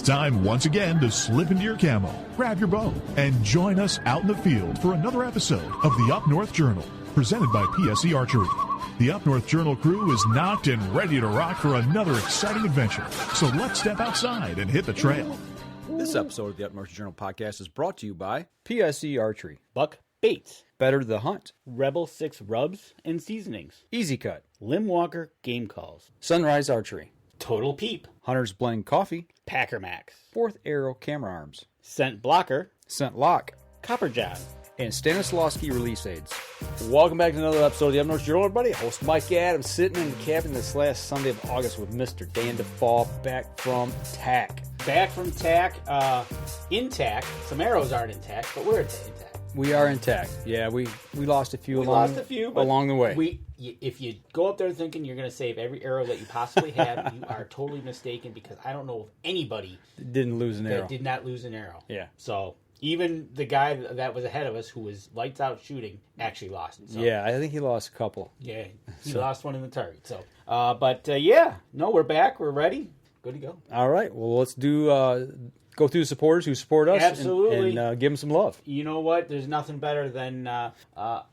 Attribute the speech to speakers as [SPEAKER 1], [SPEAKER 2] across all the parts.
[SPEAKER 1] time once again to slip into your camo, grab your bow, and join us out in the field for another episode of the Up North Journal, presented by PSE Archery. The Up North Journal crew is knocked and ready to rock for another exciting adventure. So let's step outside and hit the trail.
[SPEAKER 2] This episode of the Up North Journal podcast is brought to you by PSE Archery,
[SPEAKER 3] Buck Baits,
[SPEAKER 2] Better the Hunt,
[SPEAKER 3] Rebel 6 Rubs and Seasonings,
[SPEAKER 2] Easy Cut,
[SPEAKER 3] Limb Walker Game Calls,
[SPEAKER 2] Sunrise Archery,
[SPEAKER 3] Total Peep,
[SPEAKER 2] Hunter's Blend Coffee,
[SPEAKER 3] Packer Max,
[SPEAKER 2] Fourth Arrow Camera Arms,
[SPEAKER 3] Scent Blocker,
[SPEAKER 2] Scent Lock,
[SPEAKER 3] Copper John,
[SPEAKER 2] and Stanislawski Release Aids.
[SPEAKER 4] Welcome back to another episode of the Up North Journal, everybody. Host Mike Adams sitting in the cabin this last Sunday of August with Mr. Dan DeFall back from TAC.
[SPEAKER 3] Back from TAC, intact. Some arrows aren't intact, but we're intact.
[SPEAKER 2] We are intact. Yeah, we lost a few
[SPEAKER 3] But
[SPEAKER 2] along the way.
[SPEAKER 3] If you go up there thinking you're going to save every arrow that you possibly have, you are totally mistaken, because I don't know of anybody
[SPEAKER 2] Didn't lose an arrow.
[SPEAKER 3] that did not lose an arrow.
[SPEAKER 2] Yeah.
[SPEAKER 3] So even the guy that was ahead of us, who was lights out shooting, actually lost it. So,
[SPEAKER 2] Yeah, I think he lost a couple.
[SPEAKER 3] yeah, he lost one in the target. So, we're back. We're ready. Good to go.
[SPEAKER 2] All right, well, let's go through the supporters who support us.
[SPEAKER 3] Absolutely.
[SPEAKER 2] And give them some love.
[SPEAKER 3] You know what? There's nothing better than,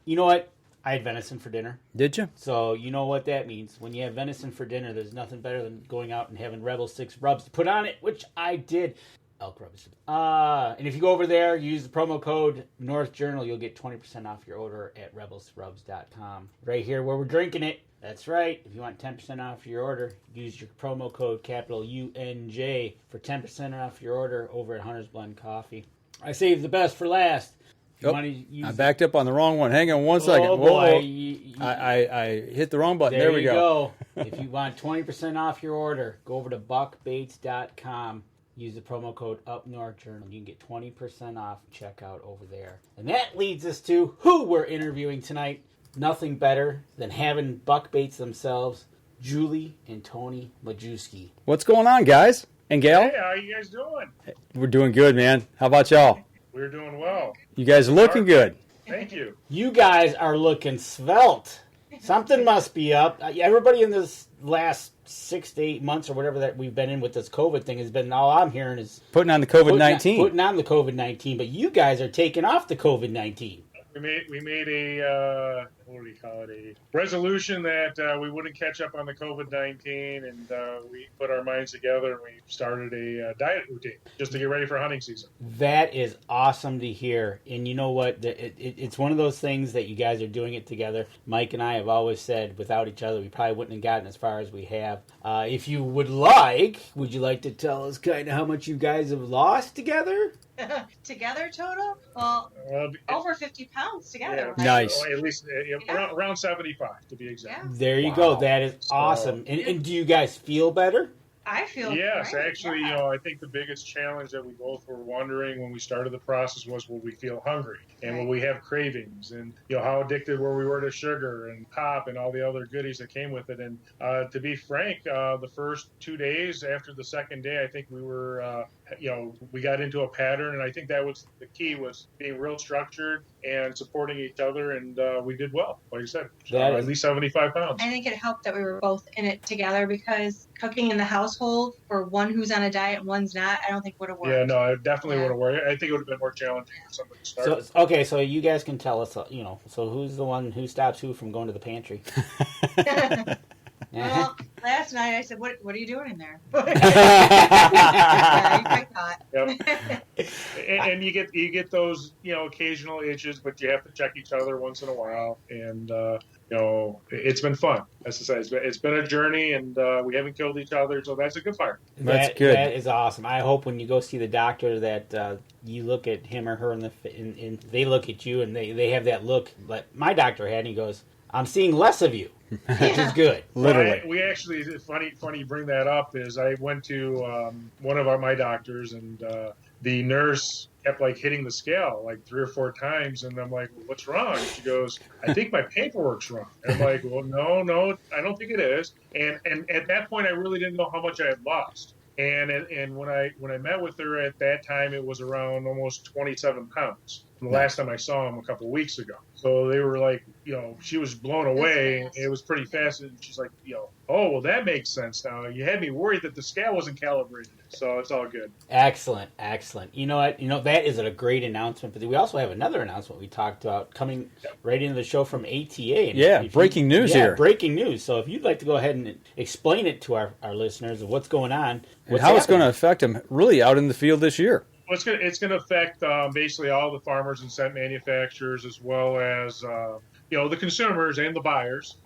[SPEAKER 3] you know what? I had venison for dinner.
[SPEAKER 2] Did you?
[SPEAKER 3] So you know what that means. When you have venison for dinner, there's nothing better than going out and having Rebel 6 rubs to put on it, which I did. Elk rubs. And if you go over there, use the promo code North Journal, you'll get 20% off your order at rebelsrubs.com. Right here where we're drinking it. That's right. If you want 10% off your order, use your promo code capital UNJ for 10% off your order over at Hunter's Blend Coffee. I saved the best for last.
[SPEAKER 2] Yep. I backed up on the wrong one. Hang on one second.
[SPEAKER 3] Oh,
[SPEAKER 2] Whoa,
[SPEAKER 3] boy.
[SPEAKER 2] whoa. I hit the wrong button. There we go.
[SPEAKER 3] If you want 20% off your order, go over to buckbaits.com. Use the promo code UpNorthJournal. You can get 20% off checkout over there. And that leads us to who we're interviewing tonight. Nothing better than having Buck Baits themselves, Julie and Tony Majewski.
[SPEAKER 2] What's going on, guys? And Gail?
[SPEAKER 5] Hey, how you guys doing?
[SPEAKER 2] We're doing good, man. How about y'all?
[SPEAKER 5] We're doing well.
[SPEAKER 2] You guys are looking good.
[SPEAKER 5] Thank you.
[SPEAKER 3] You guys are looking svelte. Something must be up. Everybody in this last 6 to 8 months or whatever that we've been in with this COVID thing has been, all I'm hearing is
[SPEAKER 2] Putting on the COVID-19.
[SPEAKER 3] Putting on the COVID-19, but you guys are taking off the COVID-19.
[SPEAKER 5] We made a what do we call it, a resolution that we wouldn't catch up on the COVID-19, and we put our minds together and we started a diet routine just to get ready for hunting season.
[SPEAKER 3] That is awesome to hear. And you know what? It's one of those things that you guys are doing it together. Mike and I have always said without each other, we probably wouldn't have gotten as far as we have. If you would you like to tell us kind of how much you guys have lost together?
[SPEAKER 6] Together total? Well, over 50 pounds together.
[SPEAKER 5] Yeah,
[SPEAKER 6] Right?
[SPEAKER 2] Nice.
[SPEAKER 5] At least around 75 to be exact.
[SPEAKER 6] Yeah.
[SPEAKER 3] There you go. That is awesome. And do you guys feel better?
[SPEAKER 6] I feel
[SPEAKER 5] Yes,
[SPEAKER 6] great.
[SPEAKER 5] actually,
[SPEAKER 6] Yeah.
[SPEAKER 5] I think the biggest challenge that we both were wondering when we started the process was, will we feel hungry? And will we have cravings? And, how addicted we were to sugar and pop and all the other goodies that came with it. And to be frank, the first 2 days after the second day, I think we were, we got into a pattern. And I think that was the key, was being real structured and supporting each other. And we did well, like I said, at least 75 pounds.
[SPEAKER 6] I think it helped that we were both in it together, because cooking in the household for one who's on a diet and one's not, I don't think would have worked.
[SPEAKER 5] Yeah, no, it definitely would have worked. I think it would have been more challenging for somebody to start.
[SPEAKER 3] So you guys can tell us, so who's the one who stops who from going to the pantry?
[SPEAKER 6] Well, last night I said, "What are you doing in there?"
[SPEAKER 5] Yep. And you get those occasional itches, but you have to check each other once in a while. And it's been fun. As I say, it's been a journey, and we haven't killed each other, so that's a good part.
[SPEAKER 2] That's good.
[SPEAKER 3] That is awesome. I hope when you go see the doctor that you look at him or her and they look at you and they have that look like my doctor had, and he goes, "I'm seeing less of you," which is good.
[SPEAKER 2] Literally.
[SPEAKER 5] We actually, it's funny you bring that up, is I went to one of my doctors, and the nurse kept hitting the scale 3 or 4 times, and I'm like, well, what's wrong? And she goes, I think my paperwork's wrong. And I'm like, well, no, I don't think it is. And at that point, I really didn't know how much I had lost. And when I met with her at that time, it was around almost 27 pounds. From the last time I saw him a couple of weeks ago. So they were like, she was blown away.
[SPEAKER 6] fast.
[SPEAKER 5] It was pretty fast. And she's like, oh, well, that makes sense now. You had me worried that the scale wasn't calibrated. So it's all good.
[SPEAKER 3] Excellent. You know what? That is a great announcement. But we also have another announcement we talked about coming right into the show from ATA.
[SPEAKER 4] And breaking news here.
[SPEAKER 3] Breaking news. So if you'd like to go ahead and explain it to our listeners of what's going on.
[SPEAKER 4] And how it's going to affect them really out in the field this year.
[SPEAKER 5] Well, it's going to affect basically all the farmers and scent manufacturers, as well as the consumers and the buyers.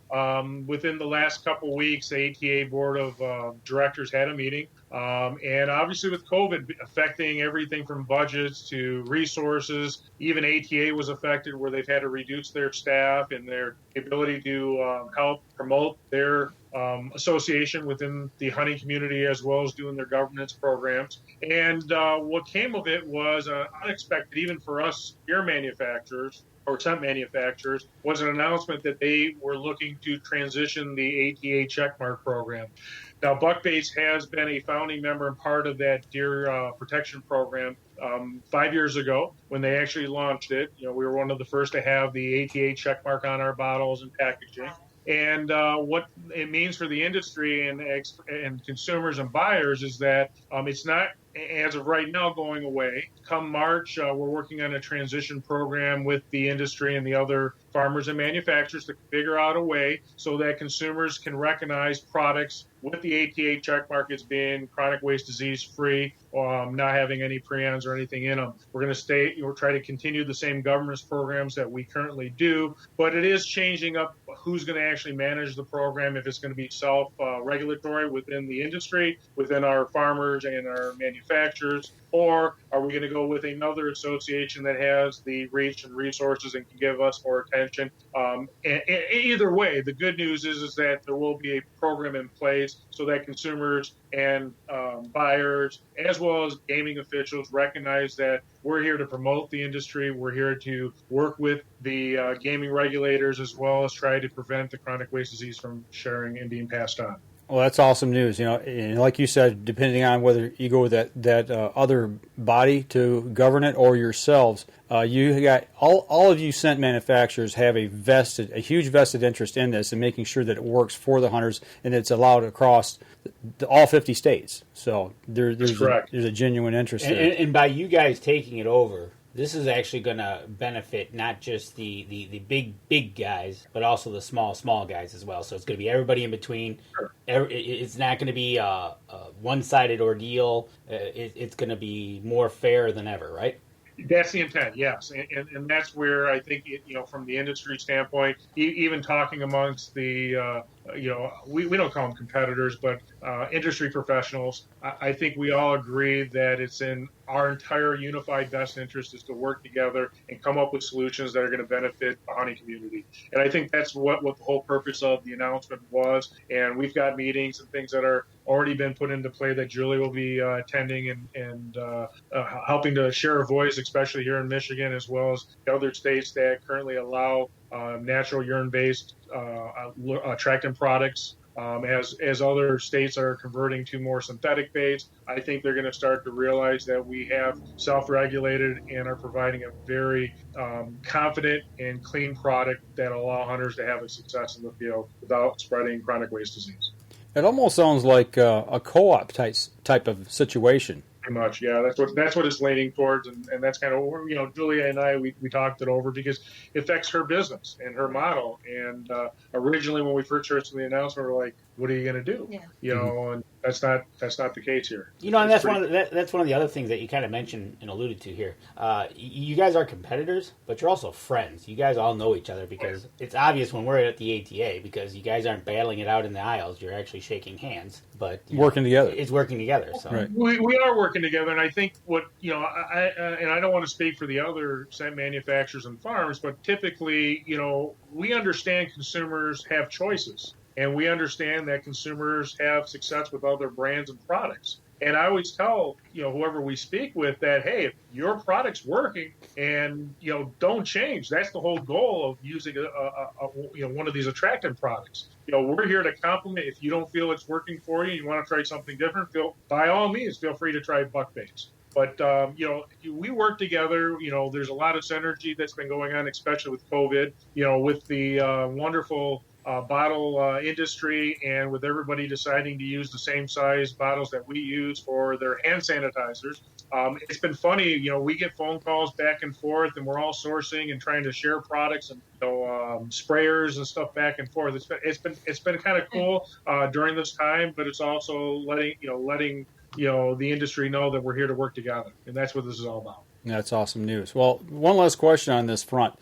[SPEAKER 5] Within the last couple of weeks, the ATA Board of Directors had a meeting. And obviously with COVID affecting everything from budgets to resources, even ATA was affected where they've had to reduce their staff and their ability to help promote their association within the hunting community, as well as doing their governance programs. And what came of it was unexpected, even for us ear manufacturers or scent manufacturers, was an announcement that they were looking to transition the ATA checkmark program. Now, Buckbaits has been a founding member and part of that deer protection program 5 years ago when they actually launched it. We were one of the first to have the ATA checkmark on our bottles and packaging. And what it means for the industry and consumers and buyers is that it's not, as of right now, going away. Come March, we're working on a transition program with the industry and the other farmers and manufacturers to figure out a way so that consumers can recognize products with the ATA checkmark as being chronic waste disease free, not having any prions or anything in them. We're going to try to continue the same governance programs that we currently do, but it is changing up who's going to actually manage the program, if it's going to be self-regulatory within the industry, within our farmers and our manufacturers, or are we going to go with another association that has the reach and resources and can give us more attention? And either way, the good news is that there will be a program in place so that consumers and buyers, as well as gaming officials, recognize that we're here to promote the industry. We're here to work with the gaming regulators, as well as try to prevent the chronic waste disease from sharing and being passed on.
[SPEAKER 4] Well, that's awesome news. And like you said, depending on whether you go with that other body to govern it or yourselves, you got all of you scent manufacturers have a huge vested interest in this and making sure that it works for the hunters and it's allowed across all 50 states. So there's a genuine interest there.
[SPEAKER 3] And by you guys taking it over, this is actually going to benefit not just the big guys, but also the small guys as well. So it's going to be everybody in between. It's not going to be a one-sided ordeal. It's going to be more fair than ever, right?
[SPEAKER 5] That's the intent, yes. And that's where I think, from the industry standpoint, even talking amongst the, we don't call them competitors, but industry professionals, I think we all agree that it's in our entire unified best interest is to work together and come up with solutions that are going to benefit the hunting community. And I think that's what the whole purpose of the announcement was. And we've got meetings and things that are already been put into play that Julie will be attending and helping to share a voice, especially here in Michigan, as well as the other states that currently allow natural urine-based attractant products. As other states are converting to more synthetic baits, I think they're going to start to realize that we have self-regulated and are providing a very confident and clean product that allow hunters to have a success in the field without spreading chronic waste disease.
[SPEAKER 4] It almost sounds like a co-op type of situation.
[SPEAKER 5] Pretty much, yeah. That's what it's leaning towards, and that's kind of Julia and I we talked it over because it affects her business and her model. And originally, when we first heard the announcement, we were like, "What are you going to do?" Yeah. And that's not the case here.
[SPEAKER 3] And that's one of the other things that you kind of mentioned and alluded to here. You guys are competitors, but you're also friends. You guys all know each other because it's obvious when we're at the ATA because you guys aren't battling it out in the aisles. You're actually shaking hands, but
[SPEAKER 4] working together.
[SPEAKER 3] It's working together. So
[SPEAKER 4] right.
[SPEAKER 5] We are working together, and I think what I don't want to speak for the other scent manufacturers and farms, but typically, we understand consumers have choices. And we understand that consumers have success with other brands and products. And I always tell, whoever we speak with that, hey, if your product's working and, don't change. That's the whole goal of using one of these attractant products. We're here to complement. If you don't feel it's working for you, you want to try something different, by all means, feel free to try Buckbaits. But, we work together. There's a lot of synergy that's been going on, especially with COVID, with the wonderful bottle industry, and with everybody deciding to use the same size bottles that we use for their hand sanitizers. It's been funny, we get phone calls back and forth, and we're all sourcing and trying to share products and sprayers and stuff back and forth. It's been kind of cool during this time, but it's also letting the industry know that we're here to work together, and that's what this is all about.
[SPEAKER 4] That's awesome news. Well, one last question on this front: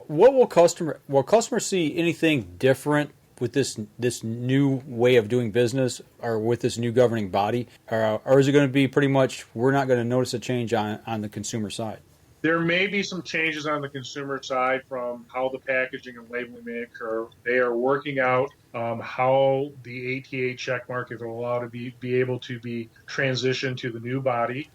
[SPEAKER 4] will customers see anything different with this new way of doing business, or with this new governing body, or is it going to be pretty much we're not going to notice a change on the consumer side?
[SPEAKER 5] There may be some changes on the consumer side from how the packaging and labeling may occur. They are working out how the ATA check mark will allow to be able to be transitioned to the new body,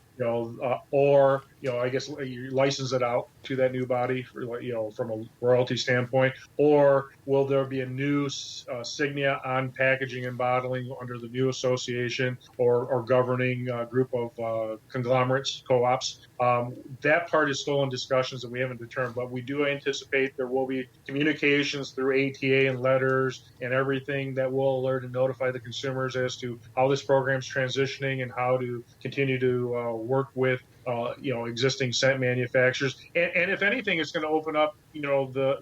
[SPEAKER 5] or I guess you license it out to that new body, from a royalty standpoint, or will there be a new signia on packaging and bottling under the new association or governing group of conglomerates, co-ops? That part is still in discussions and we haven't determined, but we do anticipate there will be communications through ATA and letters and everything that will alert and notify the consumers as to how this program is transitioning and how to continue to work with existing scent manufacturers, and if anything, it's going to open up,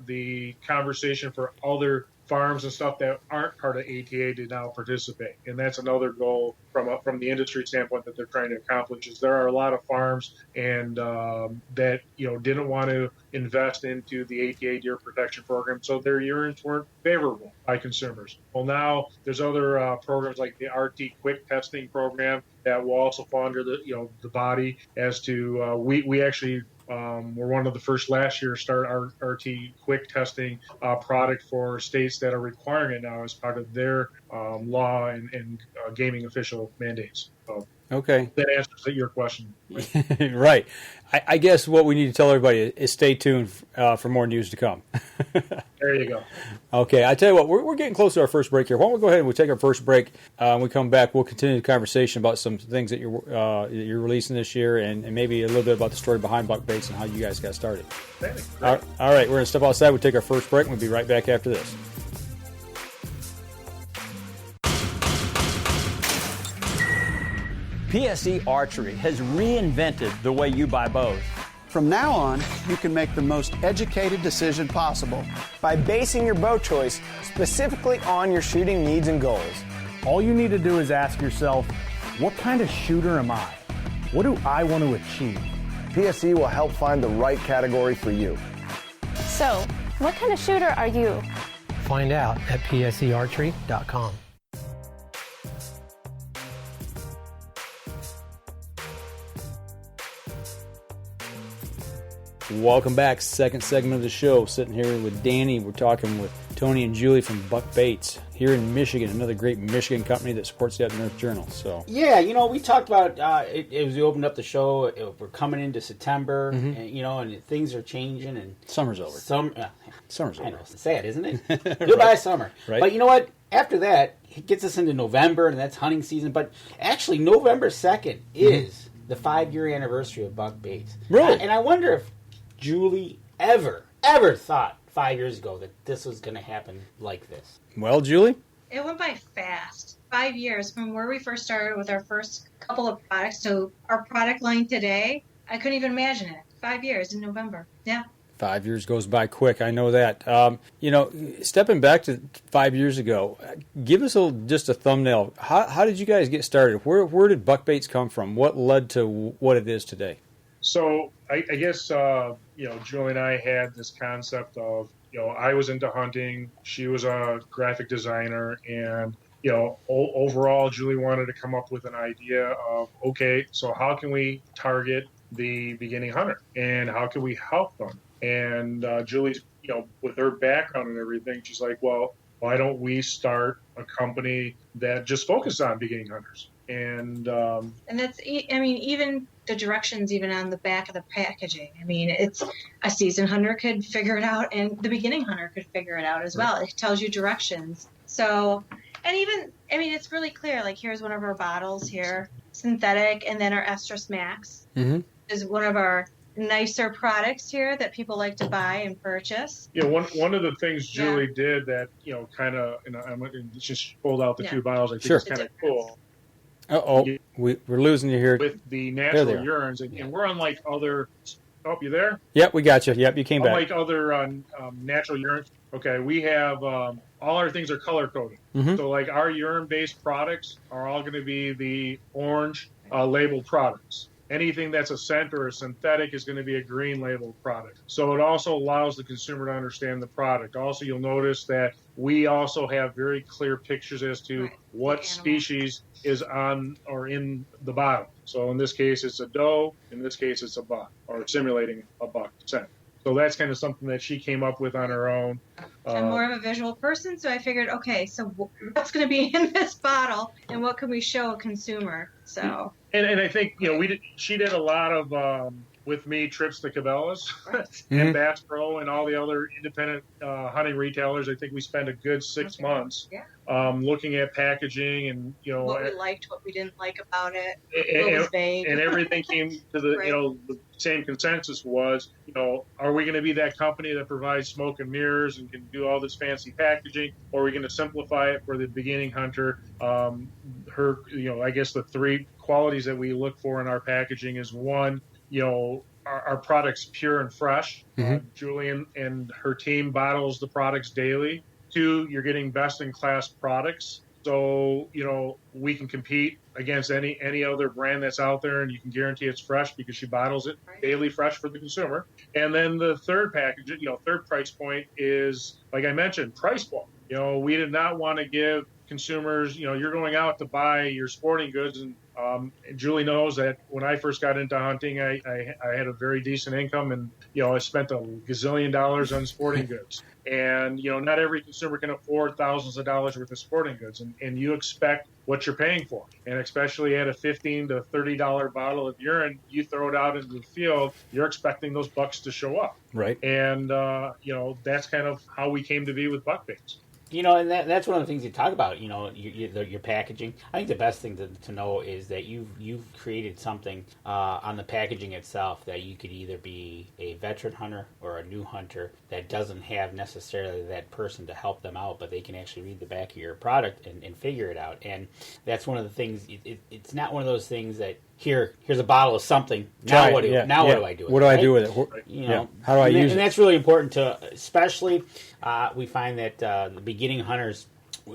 [SPEAKER 5] the conversation for other farms and stuff that aren't part of ATA to now participate. And that's another goal from the industry standpoint that they're trying to accomplish. Is there are a lot of farms and that didn't want to invest into the ATA deer protection program, so their urines weren't favorable by consumers. Well, now there's other programs like the RT Quick testing program that will also fall under the body. As to we actually were one of the first last year to start our RT Quick testing product for states that are requiring it now as part of their law and gaming official mandates. So
[SPEAKER 4] okay,
[SPEAKER 5] that answers your question.
[SPEAKER 4] Right. I guess what we need to tell everybody is stay tuned for more news to come.
[SPEAKER 5] There you go.
[SPEAKER 4] Okay, I tell you what, we're getting close to our first break here. Why don't we go ahead and we'll take our first break. When we come back, we'll continue the conversation about some things that you're releasing this year, and maybe a little bit about the story behind buck baits and how you guys got started. All right, we're going to step outside. We'll take our first break, and we'll be right back after this.
[SPEAKER 7] PSE Archery has reinvented the way you buy bows.
[SPEAKER 8] From now on, you can make the most educated decision possible
[SPEAKER 9] by basing your bow choice specifically on your shooting needs and goals.
[SPEAKER 10] All you need to do is ask yourself, what kind of shooter am I? What do I want to achieve?
[SPEAKER 9] PSE will help find the right category for you.
[SPEAKER 11] So, what kind of shooter are you?
[SPEAKER 12] Find out at psearchery.com.
[SPEAKER 4] Welcome back. Second segment of the show. Sitting here with Danny. We're talking with Tony and Julie from Buck Baits here in Michigan. Another great Michigan company that supports the Up-North Journal. So
[SPEAKER 3] yeah, we talked about it as we opened up the show. We're coming into September, and, and things are changing. And
[SPEAKER 4] summer's over. Summer's over.
[SPEAKER 3] I know, it's sad, isn't it? Goodbye, summer.
[SPEAKER 4] Right.
[SPEAKER 3] But you know what? After that, it gets us into November, and that's hunting season. But actually, November 2nd is the 5-year anniversary of Buck Baits.
[SPEAKER 4] Really?
[SPEAKER 3] And I wonder if Julie ever thought 5 years ago that this was going to happen like this.
[SPEAKER 4] Well, Julie?
[SPEAKER 6] It went by fast. 5 years from where we first started with our first couple of products to our product line today. I couldn't even imagine it. 5 years in November. Yeah.
[SPEAKER 4] 5 years goes by quick. I know that. Stepping back to 5 years ago, give us just a thumbnail. How did you guys get started? Where did Buck Baits come from? What led to what it is today?
[SPEAKER 5] So I guess, Julie and I had this concept of, I was into hunting. She was a graphic designer. And, overall, Julie wanted to come up with an idea of, okay, so how can we target the beginning hunter? And how can we help them? And Julie's, with her background and everything, she's like, well, why don't we start a company that just focuses on beginning hunters? And
[SPEAKER 6] that's, even the directions, even on the back of the packaging. It's a seasoned hunter could figure it out, and the beginning hunter could figure it out as well. It tells you directions. So, and even, it's really clear. Like, here's one of our bottles here, synthetic, and then our Estrus Max. is one of our nicer products here that people like to buy and purchase.
[SPEAKER 5] Yeah, one of the things Julie did that, kind of, I'm just pulled out the 2 bottles. I think it's kind of cool.
[SPEAKER 4] We're losing you here.
[SPEAKER 5] With the natural urines, and we're unlike other. Oh, you there?
[SPEAKER 4] Yep, we got you. Yep, you came back.
[SPEAKER 5] Unlike other natural urines, okay, we have all our things are color coded. So, like our urine-based products are all going to be the orange labeled products. Anything that's a scent or a synthetic is going to be a green labeled product. So it also allows the consumer to understand the product. Also, you'll notice that we also have very clear pictures as to what species is on or in the bottle. So in this case, it's a doe. In this case, it's a buck, or simulating a buck scent. So that's kind of something that she came up with on her own.
[SPEAKER 6] I'm more of a visual person, so I figured, okay, so what's going to be in this bottle, and what can we show a consumer? So.
[SPEAKER 5] And I think she did a lot of with me trips to Cabela's and Bass Pro and all the other independent hunting retailers. I think we spent a good 6 months looking at packaging and
[SPEAKER 6] what we liked, what we didn't like about it,
[SPEAKER 5] and,
[SPEAKER 6] what was vague.
[SPEAKER 5] And everything came to the the same consensus was are we going to be that company that provides smoke and mirrors and can do all this fancy packaging, or are we going to simplify it for the beginning hunter? I guess the 3 qualities that we look for in our packaging is 1, our products pure and fresh. Julian and her team bottles the products daily. 2, you're getting best in class products. So, we can compete against any other brand that's out there, and you can guarantee it's fresh because she bottles it daily fresh for the consumer. And then the third package, third price point is, like I mentioned, price point. We did not want to give consumers, you're going out to buy your sporting goods, and Julie knows that when I first got into hunting, I had a very decent income, and I spent $1 gazillion on sporting goods. And not every consumer can afford thousands of dollars worth of sporting goods, and you expect what you're paying for. And especially at a $15 to $30 bottle of urine, you throw it out into the field, you're expecting those bucks to show up.
[SPEAKER 4] Right.
[SPEAKER 5] And that's kind of how we came to be with buck baits.
[SPEAKER 3] And that's one of the things you talk about, your packaging. I think the best thing to know is that you've created something on the packaging itself that you could either be a veteran hunter or a new hunter that doesn't have necessarily that person to help them out, but they can actually read the back of your product and figure it out. And that's one of the things. It's not one of those things that here's a bottle of something. Now what do I do with it?
[SPEAKER 4] What do I do with it? How do I use it?
[SPEAKER 3] And that's really important especially we find that the beginning hunters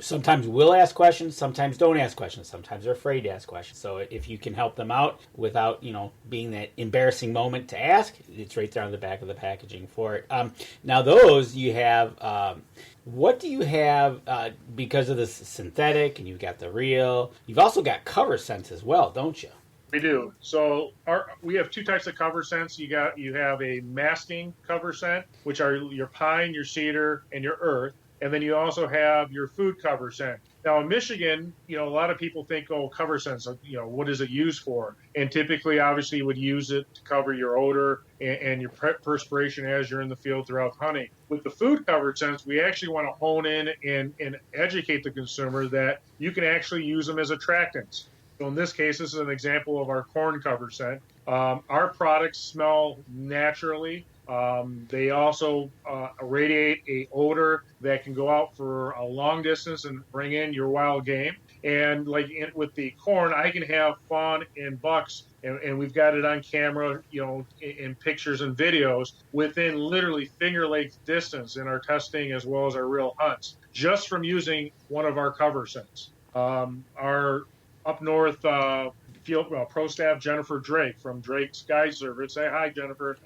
[SPEAKER 3] sometimes will ask questions, sometimes don't ask questions, sometimes they're afraid to ask questions. So if you can help them out without, being that embarrassing moment to ask, it's right there on the back of the packaging for it. Now those you have, what do you have because of the synthetic, and you've got the real, you've also got cover scents as well, don't you?
[SPEAKER 5] We do. So we have 2 types of cover scents. You have a masking cover scent, which are your pine, your cedar, and your earth. And then you also have your food cover scent. Now in Michigan, a lot of people think, cover scents, what is it used for? And typically, obviously, you would use it to cover your odor and your perspiration as you're in the field throughout hunting. With the food cover scents, we actually want to hone in and educate the consumer that you can actually use them as attractants. So in this case, this is an example of our corn cover scent. Our products smell naturally. They also radiate a odor that can go out for a long distance and bring in your wild game. And with the corn, I can have fawn and bucks, and we've got it on camera, in pictures and videos within literally finger length distance in our testing as well as our real hunts, just from using one of our cover scents. Our up north field pro staff Jennifer Drake from Drake's Guide Service. Say hi, Jennifer.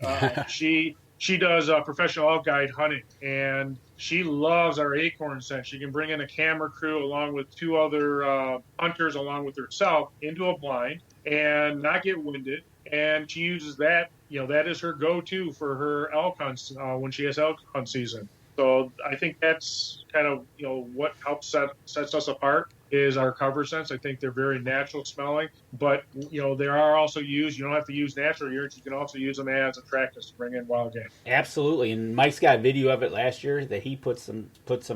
[SPEAKER 5] She does professional elk guide hunting, and she loves our acorn scent. She can bring in a camera crew along with 2 other hunters along with herself into a blind and not get winded. And she uses that. That is her go-to for her elk hunts when she has elk hunt season. So I think that's kind of what helps sets us apart. is our cover scents. I think they're very natural smelling, but they are also used. You don't have to use natural urines. You can also use them as attractants to bring in wild game.
[SPEAKER 3] Absolutely, and Mike's got a video of it last year that he puts them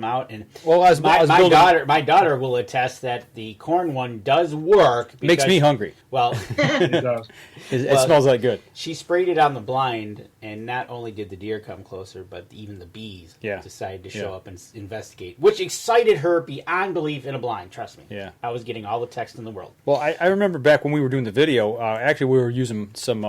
[SPEAKER 3] out. And my daughter will attest that the corn one does work.
[SPEAKER 4] Makes me hungry.
[SPEAKER 3] Well,
[SPEAKER 5] it does.
[SPEAKER 4] It smells like good.
[SPEAKER 3] She sprayed it on the blind, and not only did the deer come closer, but even the bees decided to show up and investigate, which excited her beyond belief in a blind. Trust me.
[SPEAKER 4] Yeah.
[SPEAKER 3] I was getting all the text in the world.
[SPEAKER 4] Well, I remember back when we were doing the video, actually we were using some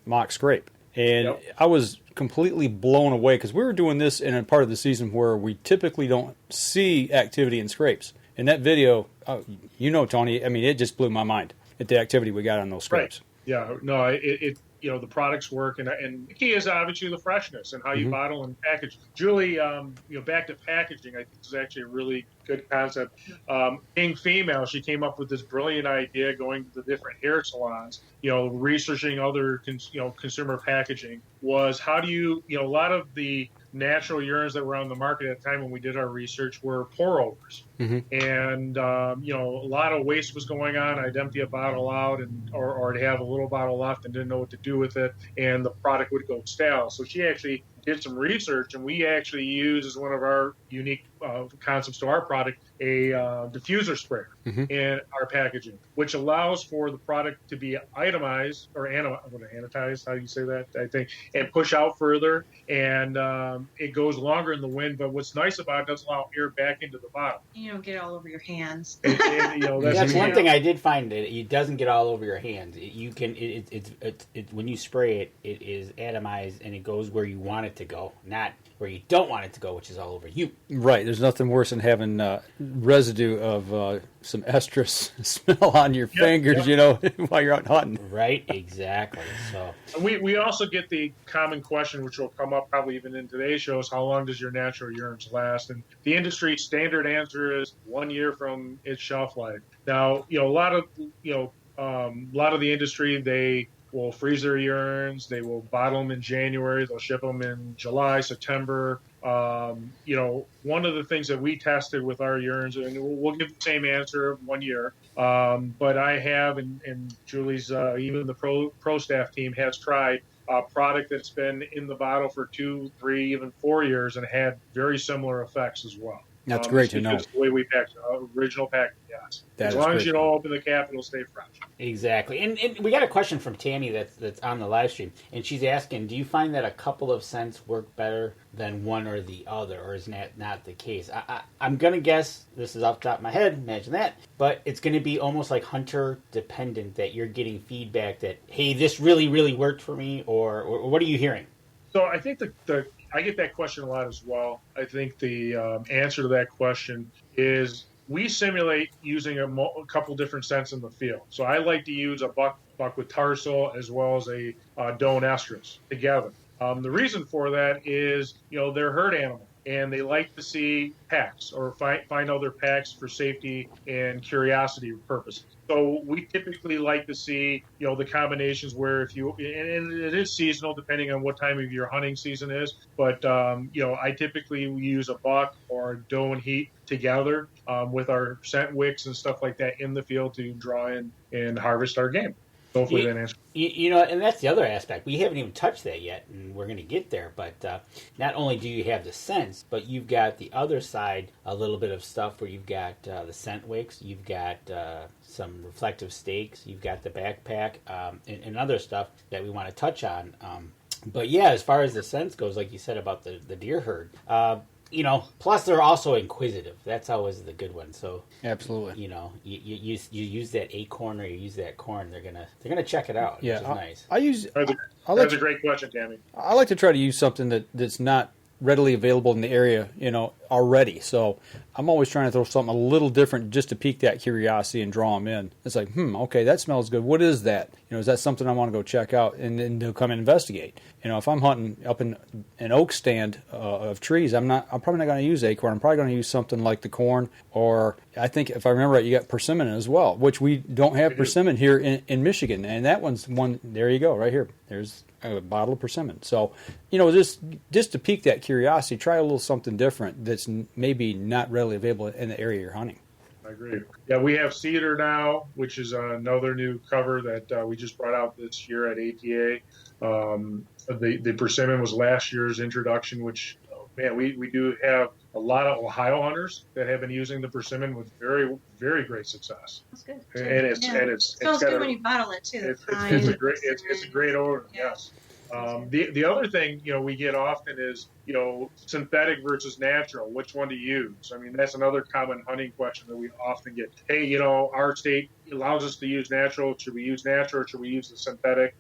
[SPEAKER 4] mock scrape. And I was completely blown away because we were doing this in a part of the season where we typically don't see activity in scrapes. In that video, Tony, I mean, it just blew my mind at the activity we got on those scrapes.
[SPEAKER 5] Right. Yeah, no, it the products work, and the key is obviously the freshness and how you bottle and package. Julie, back to packaging, I think this is actually a really good concept. Being female, she came up with this brilliant idea, going to the different hair salons, researching other consumer packaging. Was how do you a lot of the natural urines that were on the market at the time when we did our research were pour overs. And a lot of waste was going on. I'd empty a bottle out or I'd have a little bottle left and didn't know what to do with it, and the product would go stale. So she actually did some research, and we actually use as one of our unique concepts to our product a diffuser sprayer in our packaging, which allows for the product to be itemized or anodized, how do you say that, I think, and push out further, and it goes longer in the wind. But what's nice about it, doesn't allow air back into the bottle.
[SPEAKER 6] You don't get it all over your hands.
[SPEAKER 3] That's one thing I did find. It doesn't get all over your hands. When you spray it, it is atomized and it goes where you want it to go, not where you don't want it to go, which is all over you.
[SPEAKER 4] Right. There's nothing worse than having residue of some estrus smell on your fingers, while you're out hunting.
[SPEAKER 3] Right. Exactly. So
[SPEAKER 5] we also get the common question, which will come up probably even in today's show, is how long does your natural urines last? And the industry standard answer is 1 year from its shelf life. Now, a lot of the industry, they will freeze their urines. They will bottle them in January. They'll ship them in July, September. One of the things that we tested with our urines, and we'll give the same answer 1 year, but I have, and Julie's, even the pro staff team has tried a product that's been in the bottle for 2, 3, even 4 years and had very similar effects as well.
[SPEAKER 4] That's great to know.
[SPEAKER 5] The way we package original packaging, yes.
[SPEAKER 4] As
[SPEAKER 5] long as you don't open the cap, it'll stay fresh.
[SPEAKER 3] Exactly. And we got a question from Tammy that's on the live stream, and she's asking, do you find that a couple of scents work better than one or the other, or is that not the case? I'm going to guess, this is off the top of my head, imagine that, but it's going to be almost like hunter dependent, that you're getting feedback that, hey, this really, really worked for me, or what are you hearing?
[SPEAKER 5] So I think I get that question a lot as well. I think the answer to that question is we simulate using a couple different scents in the field. So I like to use a buck with tarsal as well as a doe and estrus together. The reason for that is, they're herd animal, and they like to see packs or find other packs for safety and curiosity purposes. So we typically like to see, the combinations where and it is seasonal depending on what time of your hunting season is. But, I typically use a buck or a doe and heat together with our scent wicks and stuff like that in the field to draw in and harvest our game. Hopefully that answers.
[SPEAKER 3] And that's the other aspect. We haven't even touched that yet, and we're going to get there. But not only do you have the scents, but you've got the other side, a little bit of stuff where you've got the scent wicks, you've got some reflective stakes, you've got the backpack, and other stuff that we want to touch on. But yeah, as far as the scents goes, like you said about the deer herd, plus they're also inquisitive. That's always the good one. So
[SPEAKER 4] absolutely,
[SPEAKER 3] you use that acorn or you use that corn, they're gonna check it out.
[SPEAKER 4] Yeah,
[SPEAKER 3] which is
[SPEAKER 5] nice. That's a great question, Tammy.
[SPEAKER 4] I like to try to use something that's not readily available in the area, already. So I'm always trying to throw something a little different just to pique that curiosity and draw them in. It's like, okay, that smells good. What is that? Is that something I want to go check out? And then they'll come and investigate. If I'm hunting up in an oak stand of trees, I'm probably not going to use acorn. I'm probably going to use something like the corn, or I think if I remember right, you got persimmon as well, which we don't have persimmon here in Michigan. And that one's one. There you go, right here. There's a bottle of persimmon. So, just to pique that curiosity, try a little something different that's maybe not readily available in the area you're hunting.
[SPEAKER 5] I agree. Yeah, we have cedar now, which is another new cover that we just brought out this year at ATA. The persimmon was last year's introduction, which, man, we do have a lot of Ohio hunters that have been using the persimmon with very, very great success.
[SPEAKER 6] That's good.
[SPEAKER 5] And
[SPEAKER 6] it smells good when you bottle it too.
[SPEAKER 5] It's a great odor. Yes. The other thing, we get often is, synthetic versus natural, which one to use? I mean, that's another common hunting question that we often get. Hey, our state allows us to use natural. Should we use natural or should we use the synthetic?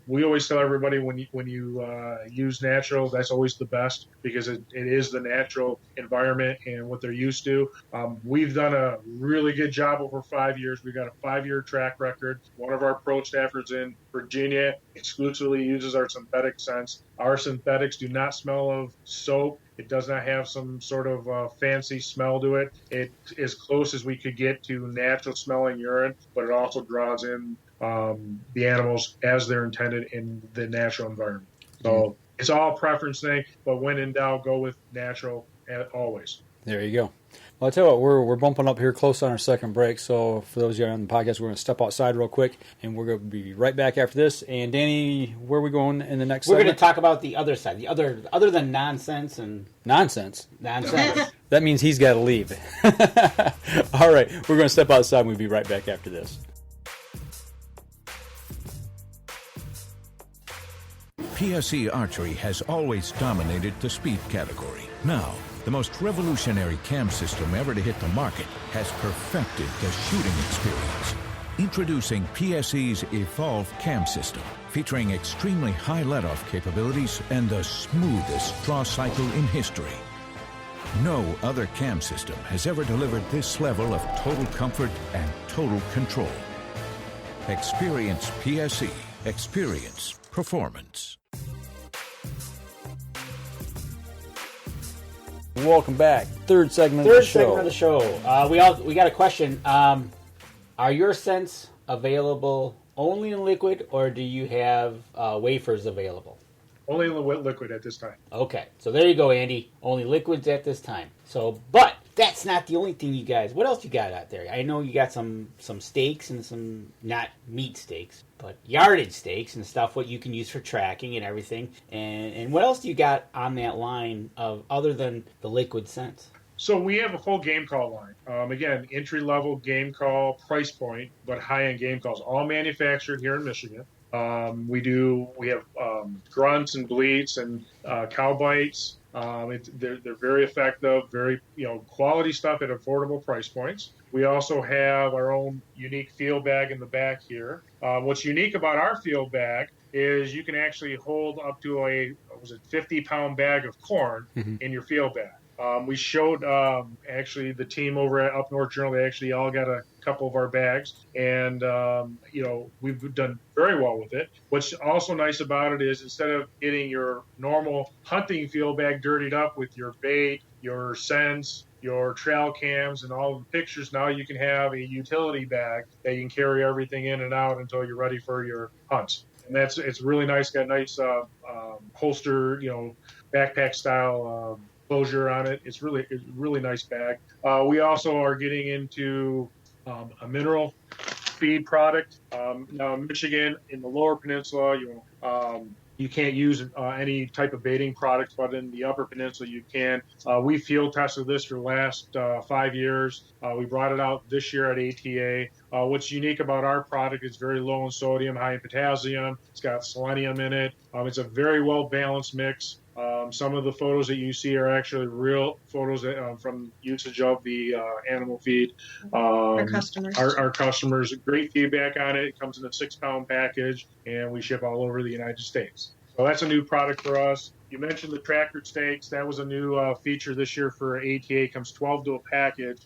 [SPEAKER 5] We always tell everybody when you use natural, that's always the best because it is the natural environment and what they're used to. We've done a really good job over 5 years. We've got a 5-year track record. One of our pro staffers in Virginia exclusively uses our synthetic scents. Our synthetics do not smell of soap. It does not have some sort of fancy smell to it. It's as close as we could get to natural smelling urine, but it also draws in the animals as they're intended in the natural environment. So it's all a preference thing, but when in doubt, go with natural always.
[SPEAKER 4] There you go. Well, I'll tell you what, we're bumping up here close on our second break, so for those of you on the podcast, we're going to step outside real quick, and we're going to be right back after this. And Danny, where are we going in the next segment?
[SPEAKER 3] We're going to talk about the other side, other than nonsense and...
[SPEAKER 4] Nonsense?
[SPEAKER 3] Nonsense.
[SPEAKER 4] That means he's got to leave. All right, we're going to step outside, and we'll be right back after this.
[SPEAKER 13] PSE Archery has always dominated the speed category. Now, the most revolutionary cam system ever to hit the market has perfected the shooting experience. Introducing PSE's Evolve Cam System, featuring extremely high let-off capabilities and the smoothest draw cycle in history. No other cam system has ever delivered this level of total comfort and total control. Experience PSE. Experience performance.
[SPEAKER 4] Welcome back. Third segment of the show.
[SPEAKER 3] We got a question. Are your scents available only in liquid, or do you have wafers available?
[SPEAKER 5] Only in liquid at this time.
[SPEAKER 3] Okay, so there you go, Andy. Only liquids at this time. So, but that's not the only thing you guys. What else you got out there? I know you got some steaks and some, not meat steaks, but yardage steaks and stuff. What you can use for tracking and everything. And what else do you got on that line of other than the liquid scents?
[SPEAKER 5] So we have a full game call line. Again, entry-level game call price point, but high-end game calls, all manufactured here in Michigan. We have grunts and bleats and cow bites. They're very effective, very quality stuff at affordable price points. We also have our own unique field bag in the back here. What's unique about our field bag is you can actually hold up to a 50-pound bag of corn in your field bag. We showed actually the team over at Up North Journal. They actually all got a couple of our bags, and we've done very well with it. What's also nice about it is instead of getting your normal hunting field bag dirtied up with your bait, your scents, your trail cams, and all of the pictures, now you can have a utility bag that you can carry everything in and out until you're ready for your hunts. And it's really nice. Got a nice holster, backpack style closure on it. It's really nice bag. We also are getting into a mineral feed product. Now in Michigan, in the Lower Peninsula, you can't use any type of baiting products, but in the Upper Peninsula you can. We field tested this for the last 5 years. We brought it out this year at ATA. What's unique about our product is very low in sodium, high in potassium. It's got selenium in it. It's a very well-balanced mix. Some of the photos that you see are actually real photos from usage of the animal feed.
[SPEAKER 6] Our customers.
[SPEAKER 5] Our customers, great feedback on it. It comes in a 6-pound package, and we ship all over the United States. So that's a new product for us. You mentioned the tracker steaks. That was a new feature this year for ATA. It comes 12 to a package.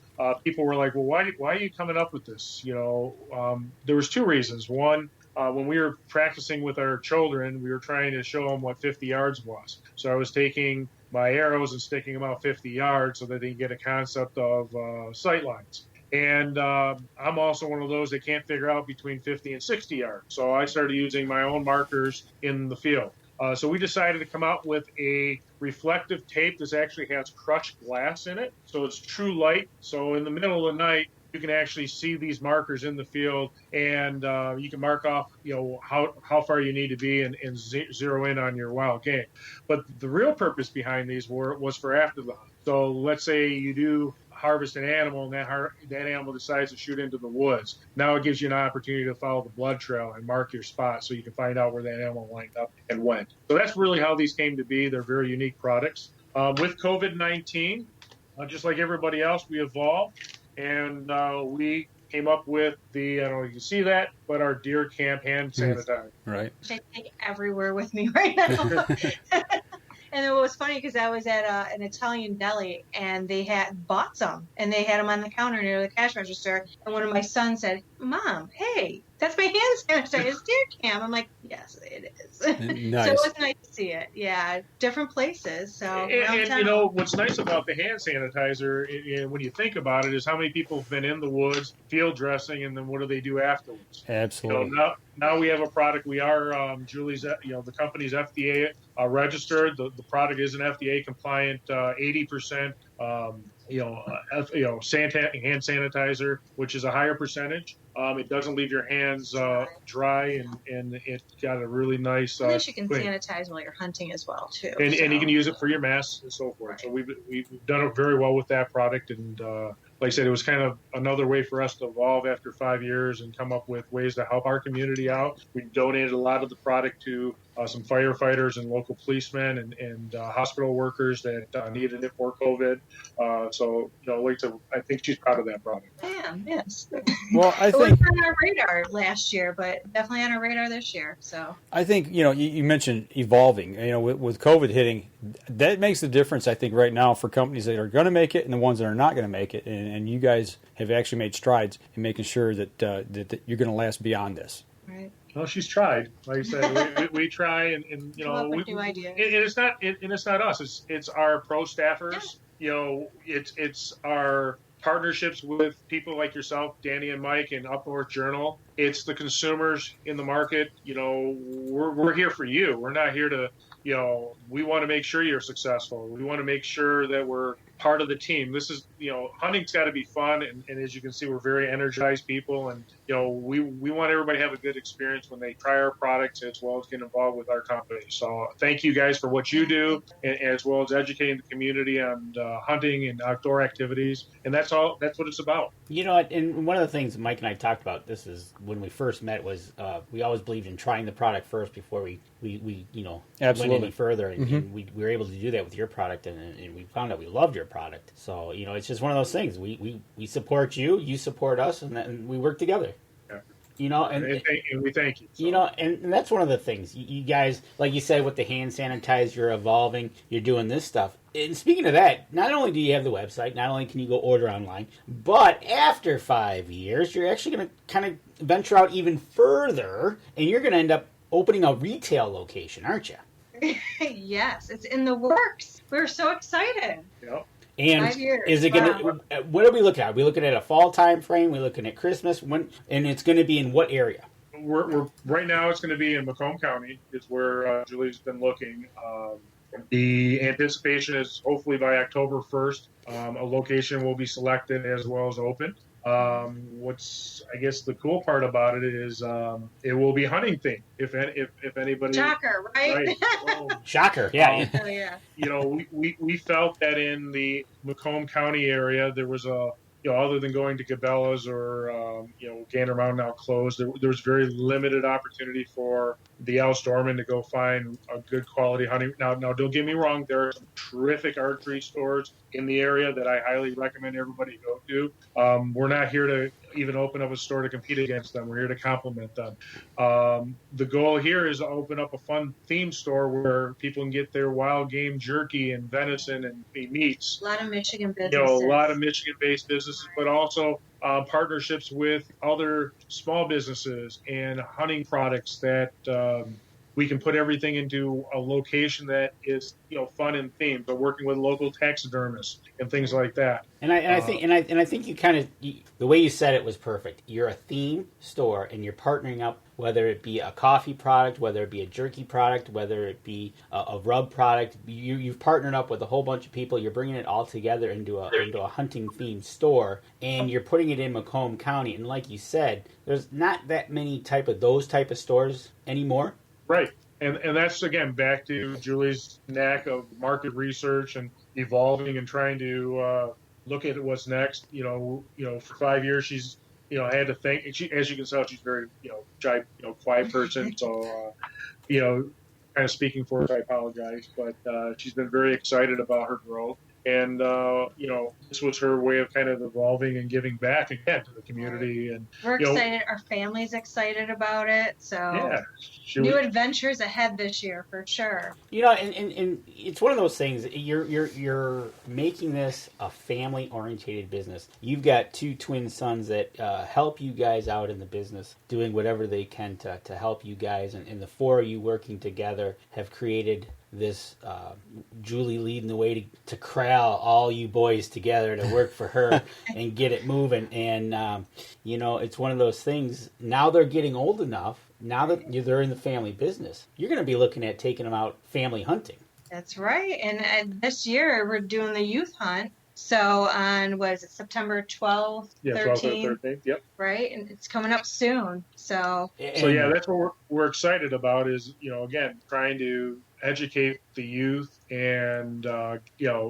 [SPEAKER 5] People were like, well, why are you coming up with this? There was 2 reasons. One, when we were practicing with our children, we were trying to show them what 50 yards was. So I was taking my arrows and sticking them out 50 yards so that they can get a concept of sight lines. And I'm also one of those that can't figure out between 50 and 60 yards. So I started using my own markers in the field. So we decided to come out with a reflective tape. This actually has crushed glass in it, so it's true light. So in the middle of the night, you can actually see these markers in the field, and you can mark off, how far you need to be and zero in on your wild game. But the real purpose behind these was for after the hunt. So let's say you do harvest an animal and that animal decides to shoot into the woods. Now it gives you an opportunity to follow the blood trail and mark your spot so you can find out where that animal lined up and went. So that's really how these came to be. They're very unique products. With COVID-19, just like everybody else, we evolved. And we came up with I don't know if you can see that, but our deer camp hand sanitizer.
[SPEAKER 4] Right.
[SPEAKER 6] Which I take everywhere with me right now. And it was funny because I was at an Italian deli and they had bought some and they had them on the counter near the cash register. And one of my sons said, "Mom, hey, that's my hand sanitizer. It's deer camp." I'm like, "Yes, it is."
[SPEAKER 4] Nice.
[SPEAKER 6] So it was nice to see it. Yeah, different places. So
[SPEAKER 5] and what's nice about the hand sanitizer, when you think about it, is how many people have been in the woods field dressing, and then what do they do afterwards?
[SPEAKER 4] Absolutely.
[SPEAKER 5] Now we have a product. We are Julie's. The company's FDA registered. The product is an FDA compliant 80%. Hand sanitizer, which is a higher percentage. It doesn't leave your hands dry, and it's got a really nice.
[SPEAKER 6] At least you can sanitize while you're hunting as well, too.
[SPEAKER 5] And you can use it for your masks and so forth. So we've done it very well with that product, and like I said, it was kind of another way for us to evolve after 5 years and come up with ways to help our community out. We donated a lot of the product to some firefighters and local policemen and hospital workers that needed it for COVID. I think she's proud of that product.
[SPEAKER 6] Yeah, yes.
[SPEAKER 4] Well, I think
[SPEAKER 6] it was on our radar last year, but definitely on our radar this year. So
[SPEAKER 4] I think you mentioned evolving. With COVID hitting, that makes the difference. I think right now for companies that are going to make it and the ones that are not going to make it, and you guys have actually made strides in making sure that that you're going to last beyond this.
[SPEAKER 6] Right.
[SPEAKER 5] Well, she's tried. Like I said, we try, and
[SPEAKER 6] new ideas.
[SPEAKER 5] It's not us. It's our pro staffers. Yeah. It's our partnerships with people like yourself, Danny and Mike, and Up North Journal. It's the consumers in the market. We're here for you. We're not here to. We want to make sure you're successful. We want to make sure that we're part of the team. This is, hunting's got to be fun, and as you can see, we're very energized people, and we want everybody to have a good experience when they try our products as well as get involved with our company. So thank you guys for what you do, as well as educating the community on hunting and outdoor activities, and that's all. That's what it's about.
[SPEAKER 3] And one of the things Mike and I talked about, this is when we first met, was we always believed in trying the product first before we
[SPEAKER 4] Absolutely.
[SPEAKER 3] went any further, and we were able to do that with your product, and we found out we loved your product. So it's just one of those things. We support you, you support us, and we work together.
[SPEAKER 5] Yeah. And we thank you.
[SPEAKER 3] So. And that's one of the things. You guys, like you said, with the hand sanitizer, you're evolving. You're doing this stuff. And speaking of that, not only do you have the website, not only can you go order online, but after 5 years, you're actually going to kind of venture out even further, and you're going to end up opening a retail location, aren't you?
[SPEAKER 6] Yes, it's in the works. We're so excited.
[SPEAKER 5] Yep.
[SPEAKER 3] And
[SPEAKER 6] 5 years.
[SPEAKER 3] Is it going to? What are we looking at? Are we looking at a fall time frame? We're looking at Christmas. When? And it's going to be in what area?
[SPEAKER 5] We're right now. It's going to be in Macomb County. Is where Julie's been looking. The anticipation is hopefully by October 1st, a location will be selected as well as opened. What's I guess the cool part about it is it will be hunting themed. If anybody
[SPEAKER 6] shocker, right?
[SPEAKER 5] Well,
[SPEAKER 3] shocker, yeah.
[SPEAKER 5] We felt that in the Macomb County area there was a other than going to Cabela's or Gander Mountain now closed, there was very limited opportunity for the outdoorsman to go find a good quality hunting. Now don't get me wrong, there are some terrific archery stores in the area that I highly recommend everybody go to. We're not here to even open up a store to compete against them. We're here to complement them. The goal here is to open up a fun theme store where people can get their wild game jerky and venison and meats.
[SPEAKER 6] A lot of Michigan businesses.
[SPEAKER 5] A lot of Michigan-based businesses, but also partnerships with other small businesses and hunting products that we can put everything into a location that is, fun and themed, but working with local taxidermists and things like that.
[SPEAKER 3] And I think you kind of the way you said it was perfect. You're a theme store, and you're partnering up, whether it be a coffee product, whether it be a jerky product, whether it be a rub product. You've partnered up with a whole bunch of people. You're bringing it all together into a hunting themed store, and you're putting it in Macomb County. And like you said, there's not that many those type of stores anymore.
[SPEAKER 5] Right. And that's, again, back to Julie's knack of market research and evolving and trying to look at what's next. For 5 years, she's, had to think. As you can tell, she's very, shy, quiet person. So, kind of speaking for her, I apologize. But she's been very excited about her growth. And, this was her way of kind of evolving and giving back again to the community. And
[SPEAKER 6] we're excited. Our family's excited about it. So new adventures ahead this year for sure.
[SPEAKER 3] And it's one of those things. You're making this a family-oriented business. You've got 2 twin sons that help you guys out in the business, doing whatever they can to help you guys. And the 4 of you working together have created this Julie leading the way to corral all you boys together to work for her and get it moving. And it's one of those things. Now they're getting old enough. Now that they're in the family business, you're going to be looking at taking them out family hunting.
[SPEAKER 6] That's right. And this year we're doing the youth hunt. So on, September 12th, 13th?
[SPEAKER 5] Yeah, 12th or 13th, yep.
[SPEAKER 6] Right, and it's coming up soon. So
[SPEAKER 5] that's what we're excited about is, again, trying to educate the youth. And,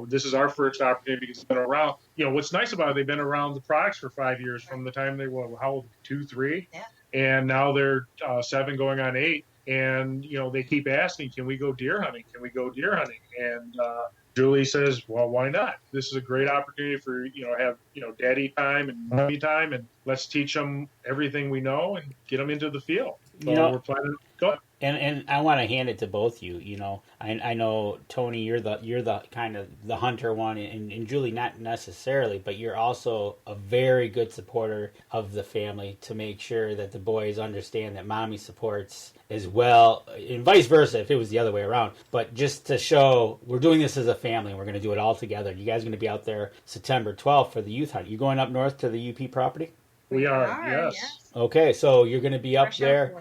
[SPEAKER 5] this is our first opportunity because it's been around. What's nice about it, they've been around the products for 5 years from the time they were, how old, 2, 3?
[SPEAKER 6] Yeah.
[SPEAKER 5] And now they're 7 going on 8. And, they keep asking, can we go deer hunting? Can we go deer hunting? And Julie says, well, why not? This is a great opportunity for, have, daddy time and mommy time, and let's teach them everything we know and get them into the field. So we're planning to go.
[SPEAKER 3] And I want to hand it to both you. I know, Tony, you're the kind of the hunter one, and Julie not necessarily, but you're also a very good supporter of the family to make sure that the boys understand that mommy supports as well, and vice versa if it was the other way around. But just to show we're doing this as a family, and we're going to do it all together. You guys are going to be out there September 12th for the youth hunt. You going up north to the UP property?
[SPEAKER 5] We are, yes.
[SPEAKER 3] Okay, so you're going to be up there.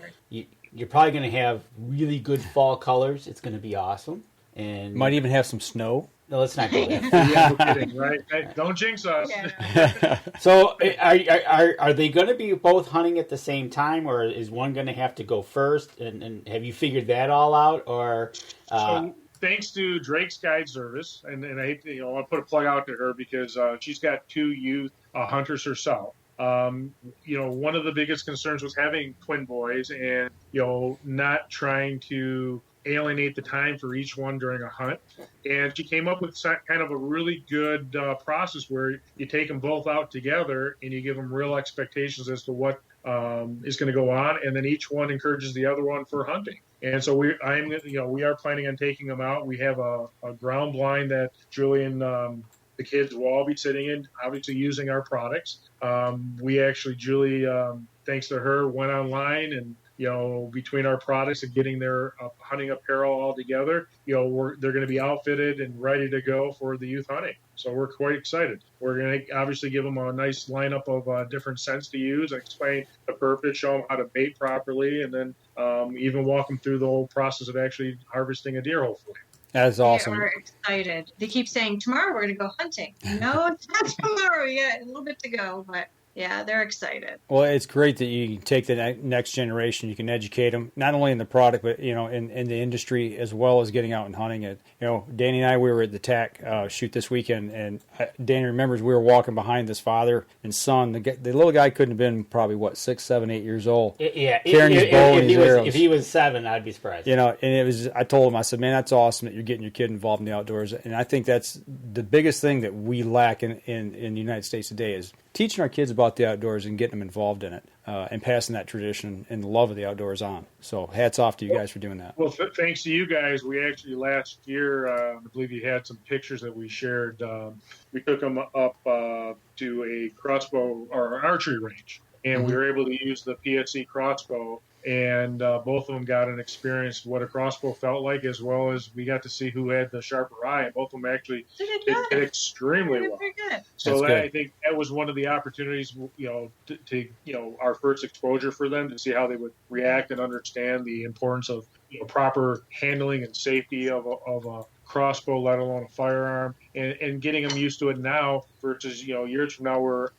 [SPEAKER 3] You're probably going to have really good fall colors. It's going to be awesome. And
[SPEAKER 4] might even have some snow.
[SPEAKER 3] No, let's not go there.
[SPEAKER 5] Yeah, we're kidding, right? Hey, don't jinx us.
[SPEAKER 6] Yeah.
[SPEAKER 3] So are they going to be both hunting at the same time, or is one going to have to go first? And have you figured that all out? Or
[SPEAKER 5] so thanks to Drake's Guide Service, and I want to put a plug out to her because she's got 2 youth hunters herself. One of the biggest concerns was having twin boys and, not trying to alienate the time for each one during a hunt. And she came up with kind of a really good process where you take them both out together and you give them real expectations as to what is going to go on. And then each one encourages the other one for hunting. And so we are planning on taking them out. We have a ground blind that Julie and the kids will all be sitting in, obviously using our products. We actually, Julie, thanks to her, went online and, between our products and getting their hunting apparel all together, they're going to be outfitted and ready to go for the youth hunting. So we're quite excited. We're going to obviously give them a nice lineup of different scents to use, explain the purpose, show them how to bait properly, and then even walk them through the whole process of actually harvesting a deer, hopefully.
[SPEAKER 4] That's awesome.
[SPEAKER 6] We're excited. They keep saying, tomorrow we're going to go hunting. No, it's not tomorrow yet. A little bit to go, but yeah, they're excited.
[SPEAKER 4] Well, it's great that you can take the next generation. You can educate them, not only in the product, but, in the industry, as well as getting out and hunting it. Danny and I, we were at the TAC shoot this weekend, and Danny remembers we were walking behind this father and son. The little guy couldn't have been probably, 6, 7, 8 years old. Carrying his bow and his arrows.
[SPEAKER 3] If he was 7, I'd be surprised.
[SPEAKER 4] And it was. I told him, I said, man, that's awesome that you're getting your kid involved in the outdoors. And I think that's the biggest thing that we lack in the United States today is teaching our kids about the outdoors and getting them involved in it and passing that tradition and the love of the outdoors on. So hats off to you guys for doing that.
[SPEAKER 5] Well, thanks to you guys. We actually last year, I believe you had some pictures that we shared. We took them up to a crossbow or an archery range. And we were able to use the PSC crossbow and both of them got an experience what a crossbow felt like, as well as we got to see who had the sharper eye. And both of them actually did extremely well. So I think that was one of the opportunities, to our first exposure for them to see how they would react and understand the importance of proper handling and safety of a crossbow, let alone a firearm, and getting them used to it now versus years from now where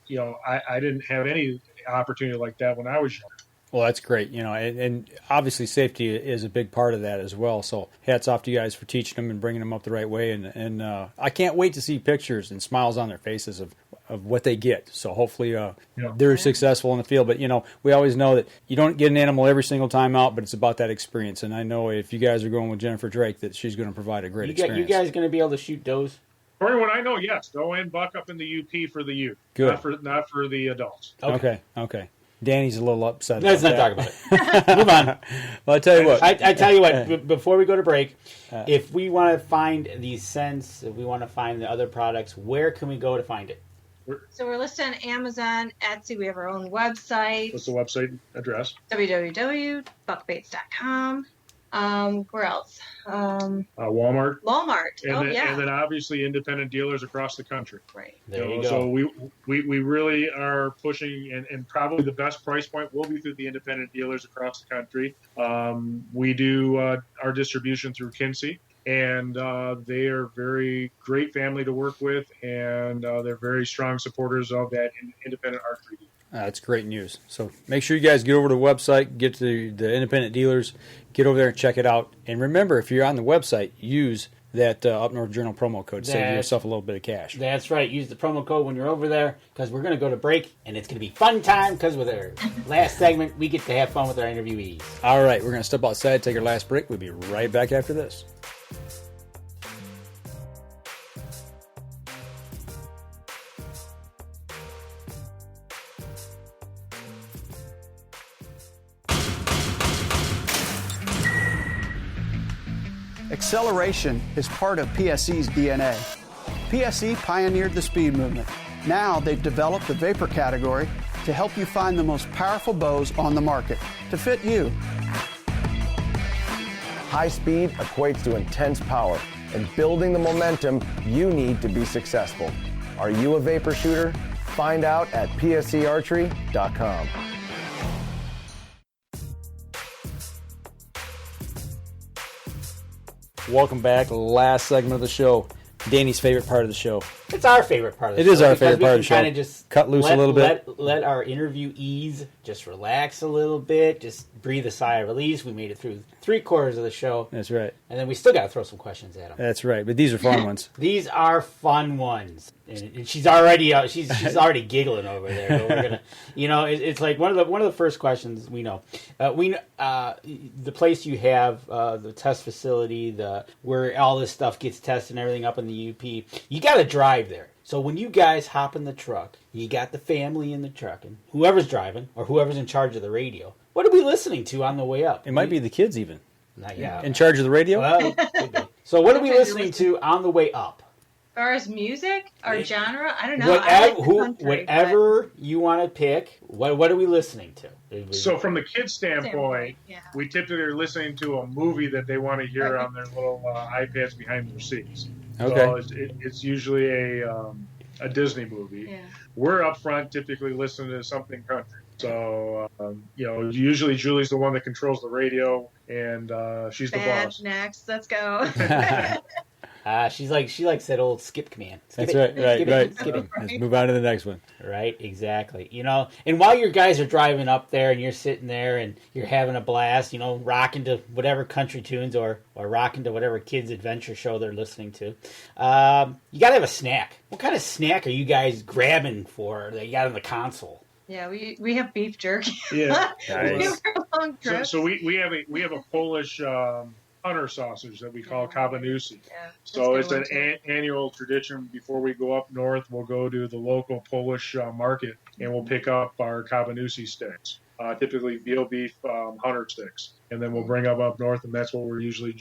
[SPEAKER 5] I didn't have any opportunity like that when I was young.
[SPEAKER 4] Well, that's great, and obviously safety is a big part of that as well. So hats off to you guys for teaching them and bringing them up the right way. And I can't wait to see pictures and smiles on their faces of what they get. So hopefully they're successful in the field. But, we always know that you don't get an animal every single time out, but it's about that experience. And I know if you guys are going with Jennifer Drake, that she's going to provide a great experience.
[SPEAKER 3] You guys going to be able to shoot does?
[SPEAKER 5] For everyone I know, yes. Doe and buck up in the UP for the youth.
[SPEAKER 4] Good.
[SPEAKER 5] Not for the adults.
[SPEAKER 4] Okay. Danny's a little upset.
[SPEAKER 3] Let's not talk about it. Move on.
[SPEAKER 4] Well, I tell you what.
[SPEAKER 3] I tell you what. Before we go to break, if we want to find these scents, if we want to find the other products, where can we go to find it?
[SPEAKER 6] So we're listed on Amazon, Etsy. We have our own website.
[SPEAKER 5] What's the website address?
[SPEAKER 6] www.buckbaits.com. Where else?
[SPEAKER 5] Walmart.
[SPEAKER 6] And
[SPEAKER 5] then obviously independent dealers across the country.
[SPEAKER 6] Right.
[SPEAKER 3] There you go.
[SPEAKER 5] So we really are pushing, and probably the best price point will be through the independent dealers across the country. We do our distribution through Kinsey, and they are very great family to work with, and they're very strong supporters of that independent archery.
[SPEAKER 4] That's great news. So make sure you guys get over to the website, get to the independent dealers, get over there and check it out. And remember, if you're on the website, use that Up North Journal promo code to save yourself a little bit of cash.
[SPEAKER 3] That's right. Use the promo code when you're over there, because we're going to go to break, and it's going to be fun time, because with our last segment, we get to have fun with our interviewees.
[SPEAKER 4] All right, we're going to step outside, take our last break. We'll be right back after this.
[SPEAKER 8] Acceleration is part of PSE's DNA. PSE pioneered the speed movement. Now they've developed the vapor category to help you find the most powerful bows on the market to fit you.
[SPEAKER 9] High speed equates to intense power and building the momentum you need to be successful. Are you a vapor shooter? Find out at psearchery.com.
[SPEAKER 4] Welcome back. Last segment of the show. Danny's favorite part of the show.
[SPEAKER 3] It's our favorite part of the show.
[SPEAKER 4] It is our favorite part of the show.
[SPEAKER 3] Kind of just
[SPEAKER 4] cut loose a little bit.
[SPEAKER 3] Let our interviewees just relax a little bit. Just breathe a sigh of release. We made it through 3/4 of the show.
[SPEAKER 4] That's right.
[SPEAKER 3] And then we still got to throw some questions at them.
[SPEAKER 4] That's right. But these are fun ones.
[SPEAKER 3] These are fun ones. And she's already she's already giggling over there. But we're gonna, it's like one of the first questions we know. The place you have the test facility, where all this stuff gets tested and everything up in the UP. You got to drive there. So when you guys hop in the truck, you got the family in the truck, and whoever's driving or whoever's in charge of the radio. What are we listening to on the way up?
[SPEAKER 4] It might be the kids even.
[SPEAKER 3] Not yet.
[SPEAKER 4] In charge of the radio?
[SPEAKER 3] Well, so what are we listening to on the way up?
[SPEAKER 6] As far as music or genre, I don't know.
[SPEAKER 3] Whatever you want to pick, what are we listening to?
[SPEAKER 5] So from the kids' standpoint, we typically are listening to a movie that they want to hear on their little iPads behind their seats.
[SPEAKER 4] Okay.
[SPEAKER 5] So it's usually a Disney movie.
[SPEAKER 6] Yeah.
[SPEAKER 5] We're up front typically listening to something country. So, usually Julie's the one that controls the radio, and she's the boss.
[SPEAKER 6] Next, let's go.
[SPEAKER 3] She likes that old skip command.
[SPEAKER 4] That's right. Skip it. Let's move on to the next one.
[SPEAKER 3] Right, exactly. And while your guys are driving up there and you're sitting there and you're having a blast, rocking to whatever country tunes or rocking to whatever kids' adventure show they're listening to, you got to have a snack. What kind of snack are you guys grabbing for that you got on the console?
[SPEAKER 6] Yeah, we have beef jerky.
[SPEAKER 5] Yeah,
[SPEAKER 6] nice.
[SPEAKER 5] So we have a Polish hunter sausage that we call kabanusi.
[SPEAKER 6] Yeah,
[SPEAKER 5] so it's an annual tradition. Before we go up north, we'll go to the local Polish market and we'll pick up our kabanusi sticks, typically veal beef hunter sticks, and then we'll bring them up north, and that's what we're usually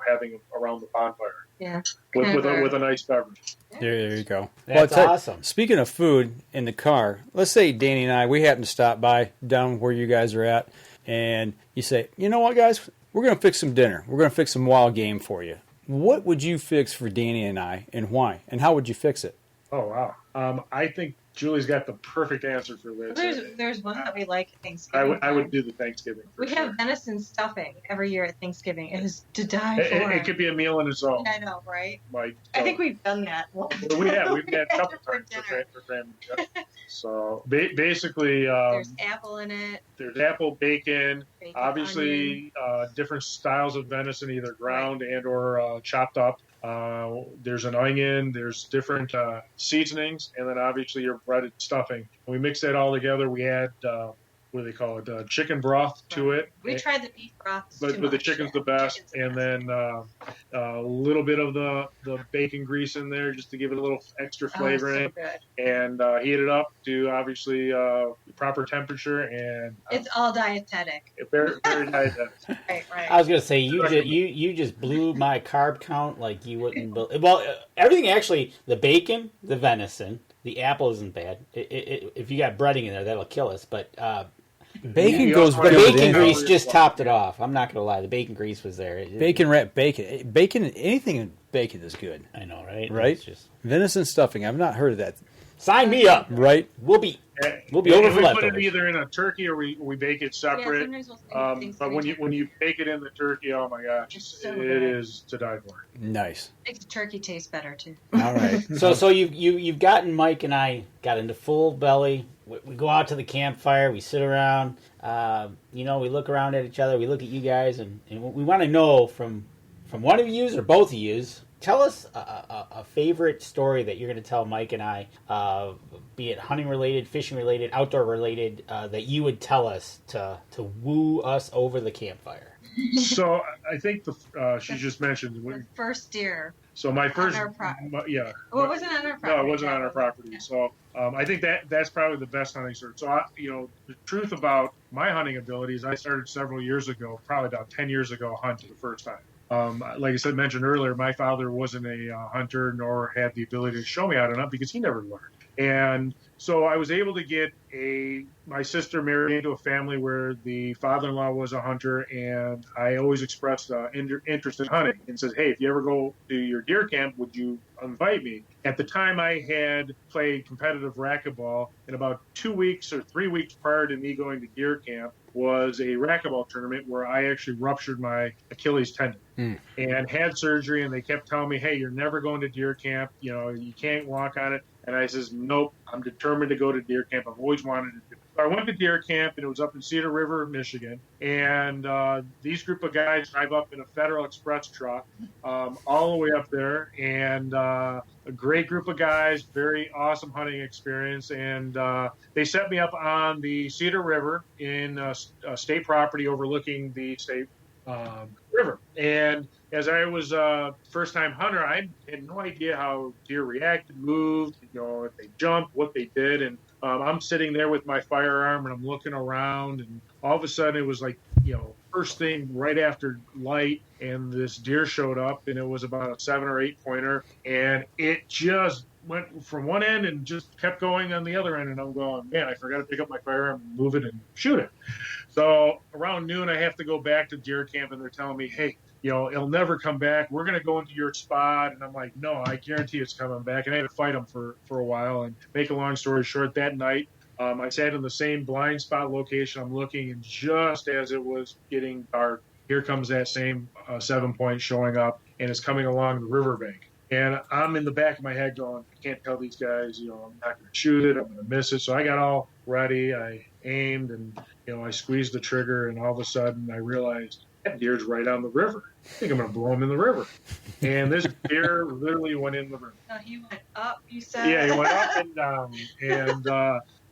[SPEAKER 5] having around the bonfire.
[SPEAKER 6] Yeah,
[SPEAKER 5] with a nice beverage.
[SPEAKER 4] There you go.
[SPEAKER 3] That's awesome.
[SPEAKER 4] Speaking of food in the car, let's say Danny and I, we happen to stop by down where you guys are at, and you say, you know what, guys, we're going to fix some dinner. We're going to fix some wild game for you. What would you fix for Danny and I, and why? And how would you fix it?
[SPEAKER 5] Oh, wow. I think Julie's got the perfect answer for this.
[SPEAKER 6] There's one that we like at Thanksgiving.
[SPEAKER 5] I would do the Thanksgiving.
[SPEAKER 6] We have venison stuffing every year at Thanksgiving. It is to die for.
[SPEAKER 5] It could be a meal in its own.
[SPEAKER 6] I know, right?
[SPEAKER 5] Like,
[SPEAKER 6] I think we've done that.
[SPEAKER 5] We've had a couple times for family. Yeah. So basically,
[SPEAKER 6] there's apple in it.
[SPEAKER 5] There's apple, bacon, obviously different styles of venison, either ground and or chopped up. There's an onion, there's different seasonings, and then obviously your breaded stuffing. When we mix that all together, we add, what do they call it, chicken broth to it.
[SPEAKER 6] We tried the beef broth,
[SPEAKER 5] but the chicken's the best. And then a little bit of the bacon grease in there just to give it a little extra flavor in it. And heat it up to obviously proper temperature. And
[SPEAKER 6] it's all dietetic.
[SPEAKER 5] Very, very dietetic.
[SPEAKER 6] Right.
[SPEAKER 3] I was gonna say you just blew my carb count like you wouldn't. Well, everything actually, the bacon, the venison, the apple isn't bad. If you got breading in there, that'll kill us. But
[SPEAKER 4] bacon goes.
[SPEAKER 3] The bacon grease just topped it off. I'm not gonna lie, the bacon grease was there.
[SPEAKER 4] Bacon, anything in bacon is good.
[SPEAKER 3] I know, right?
[SPEAKER 4] Right. Venison stuffing. I've not heard of that.
[SPEAKER 3] Sign me up.
[SPEAKER 4] Right.
[SPEAKER 3] We'll be over for
[SPEAKER 5] leftovers. We put it either in a turkey or we bake it separate. But when you bake it in the turkey, oh my gosh, it is to die for.
[SPEAKER 4] Nice.
[SPEAKER 6] Makes the turkey taste better too.
[SPEAKER 4] All right.
[SPEAKER 3] So you've gotten Mike and I got into full belly. We go out to the campfire. We sit around. We look around at each other. We look at you guys, and we want to know from one of you or both of you. Tell us a favorite story that you're going to tell Mike and I, be it hunting related, fishing related, outdoor related, that you would tell us to woo us over the campfire.
[SPEAKER 5] So I think she just mentioned
[SPEAKER 6] the first deer.
[SPEAKER 5] So my first,
[SPEAKER 6] on our
[SPEAKER 5] yeah.
[SPEAKER 6] Well, it wasn't on our property.
[SPEAKER 5] No, it wasn't on our property. Yeah. So I think that's probably the best hunting story. So the truth about my hunting abilities, I started several years ago, probably about 10 years ago, hunting the first time. Like I mentioned earlier, my father wasn't a hunter nor had the ability to show me how to hunt because he never learned. And so I was able to get my sister married into a family where the father-in-law was a hunter, and I always expressed interest in hunting and said, hey, if you ever go to your deer camp, would you invite me? At the time, I had played competitive racquetball, and about 2 weeks or 3 weeks prior to me going to deer camp was a racquetball tournament where I actually ruptured my Achilles tendon and had surgery, and they kept telling me, hey, you're never going to deer camp. You can't walk on it. And I says, nope, I'm determined to go to deer camp. I've always wanted to do it. So I went to deer camp, and it was up in Cedar River, Michigan. And these group of guys drive up in a Federal Express truck all the way up there. And a great group of guys, very awesome hunting experience. And they set me up on the Cedar River in state property overlooking the state river. And as I was a first-time hunter, I had no idea how deer reacted, moved, if they jumped, what they did. And I'm sitting there with my firearm, and I'm looking around, and all of a sudden it was like, first thing right after light, and this deer showed up, and it was about a 7 or 8 pointer, and it just went from one end and just kept going on the other end. And I'm going, man, I forgot to pick up my firearm and move it and shoot it. So around noon, I have to go back to deer camp, and they're telling me, hey, it'll never come back. We're going to go into your spot. And I'm like, no, I guarantee it's coming back. And I had to fight them for a while. And make a long story short, that night, I sat in the same blind spot location. I'm looking, and just as it was getting dark, here comes that same 7 point showing up, and it's coming along the riverbank. And I'm in the back of my head going, I can't tell these guys, I'm not going to shoot it. I'm going to miss it. So I got all ready. I aimed, and, I squeezed the trigger, and all of a sudden I realized that deer's right on the river. I think I'm going to blow him in the river. And this deer literally went in the river.
[SPEAKER 6] No, he went up, you said?
[SPEAKER 5] Yeah, he went up and down. And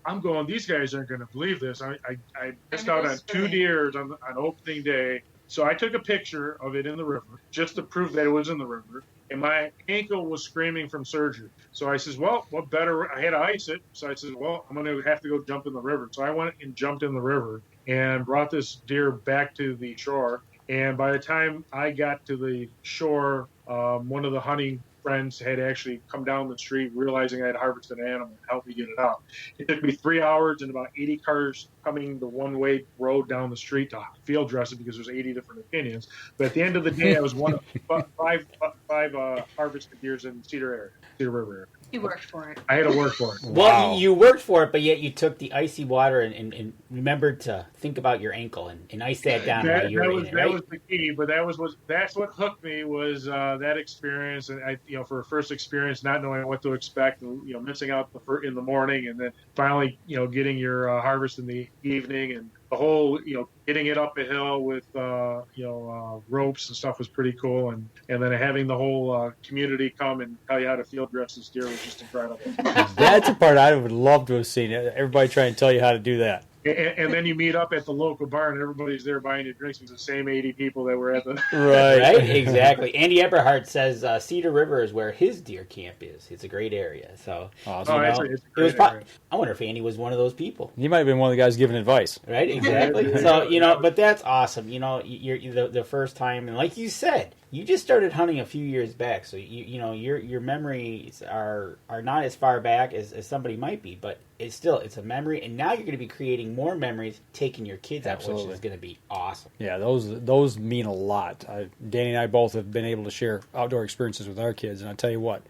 [SPEAKER 5] I'm going, these guys aren't going to believe this. I missed out on 2 deers on opening day. So I took a picture of it in the river just to prove that it was in the river. And my ankle was screaming from surgery. So I says, well, what better? I had to ice it. So I says, well, I'm going to have to go jump in the river. So I went and jumped in the river and brought this deer back to the shore. And by the time I got to the shore, one of the hunting friends had actually come down the street realizing I had harvested an animal and helped me get it out. It took me 3 hours and about 80 cars coming the one-way road down the street to field dress it because there's 80 different opinions. But at the end of the day, I was one of five harvested deers in Cedar River area.
[SPEAKER 6] You worked for it.
[SPEAKER 5] I had to work for it.
[SPEAKER 3] Well, you worked for it, but yet you took the icy water and remembered to think about your ankle and ice that down while you were in it, right?
[SPEAKER 5] That was the key, but that's what hooked me was that experience, and I, for a first experience, not knowing what to expect, missing out in the morning, and then finally, getting your harvest in the evening, and the whole, getting it up a hill with, ropes and stuff was pretty cool. And then having the whole community come and tell you how to field dress this deer was just incredible.
[SPEAKER 4] That's a part I would love to have seen. Everybody try and tell you how to do that.
[SPEAKER 5] And then you meet up at the local bar, and everybody's there buying you drinks with the same 80 people that were at the...
[SPEAKER 3] Right, exactly. Andy Eberhardt says Cedar River is where his deer camp is. It's a great area. So,
[SPEAKER 4] awesome.
[SPEAKER 5] It's a great area.
[SPEAKER 3] I wonder if Andy was one of those people.
[SPEAKER 4] He might have been one of the guys giving advice.
[SPEAKER 3] Right, exactly. So, but that's awesome. You're the first time, and like you said, you just started hunting a few years back, so your memories are not as far back as somebody might be, but it's a memory, and now you're going to be creating more memories, taking your kids out, which is going to be awesome.
[SPEAKER 4] Yeah, those mean a lot. Danny and I both have been able to share outdoor experiences with our kids, and I tell you what,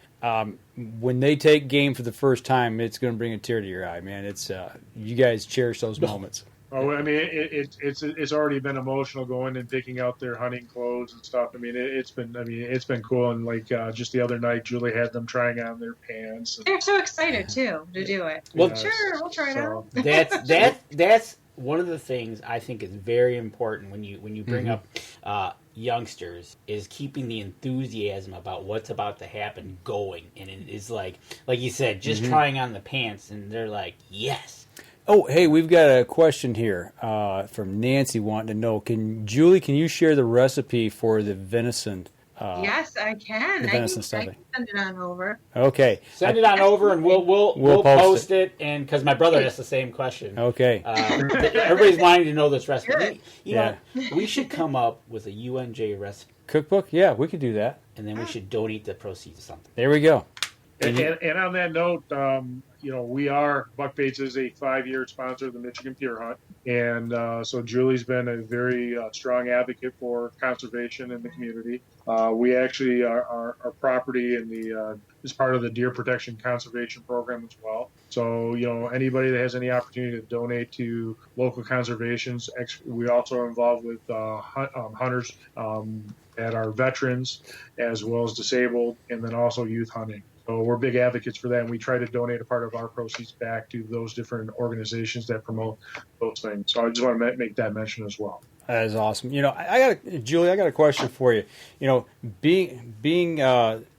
[SPEAKER 4] when they take game for the first time, it's going to bring a tear to your eye, man. It's you guys cherish those moments.
[SPEAKER 5] Oh, I mean, it's already been emotional going and picking out their hunting clothes and stuff. I mean, it's been cool. And like just the other night, Julie had them trying on their pants.
[SPEAKER 6] They're so excited too to do it.
[SPEAKER 3] Well,
[SPEAKER 6] sure, we'll try it out.
[SPEAKER 3] That's one of the things I think is very important when you bring up youngsters, is keeping the enthusiasm about what's about to happen going. And it is like you said, just trying on the pants, and they're like, yes.
[SPEAKER 4] Oh, hey, we've got a question here from Nancy wanting to know, can you share the recipe for the venison?
[SPEAKER 6] Yes, I can.
[SPEAKER 4] The venison
[SPEAKER 6] I can send it on over.
[SPEAKER 4] Okay.
[SPEAKER 3] Send it on over, and we'll post it. And because my brother asked the same question.
[SPEAKER 4] Okay.
[SPEAKER 3] Everybody's wanting to know this recipe. You know, we should come up with a UNJ recipe.
[SPEAKER 4] Cookbook? Yeah, we could do that.
[SPEAKER 3] And then we should donate the proceeds to something.
[SPEAKER 4] There we go.
[SPEAKER 5] And on that note, Buck Baits is a 5-year sponsor of the Michigan Pure Hunt. And so Julie's been a very strong advocate for conservation in the community. We actually, our property is part of the Deer Protection Conservation Program as well. So, anybody that has any opportunity to donate to local conservations, we also are involved with hunters that are veterans as well as disabled, and then also youth hunting. So we're big advocates for that, and we try to donate a part of our proceeds back to those different organizations that promote those things. So I just want to make that mention as well.
[SPEAKER 4] That is awesome. Julie, I got a question for you. Being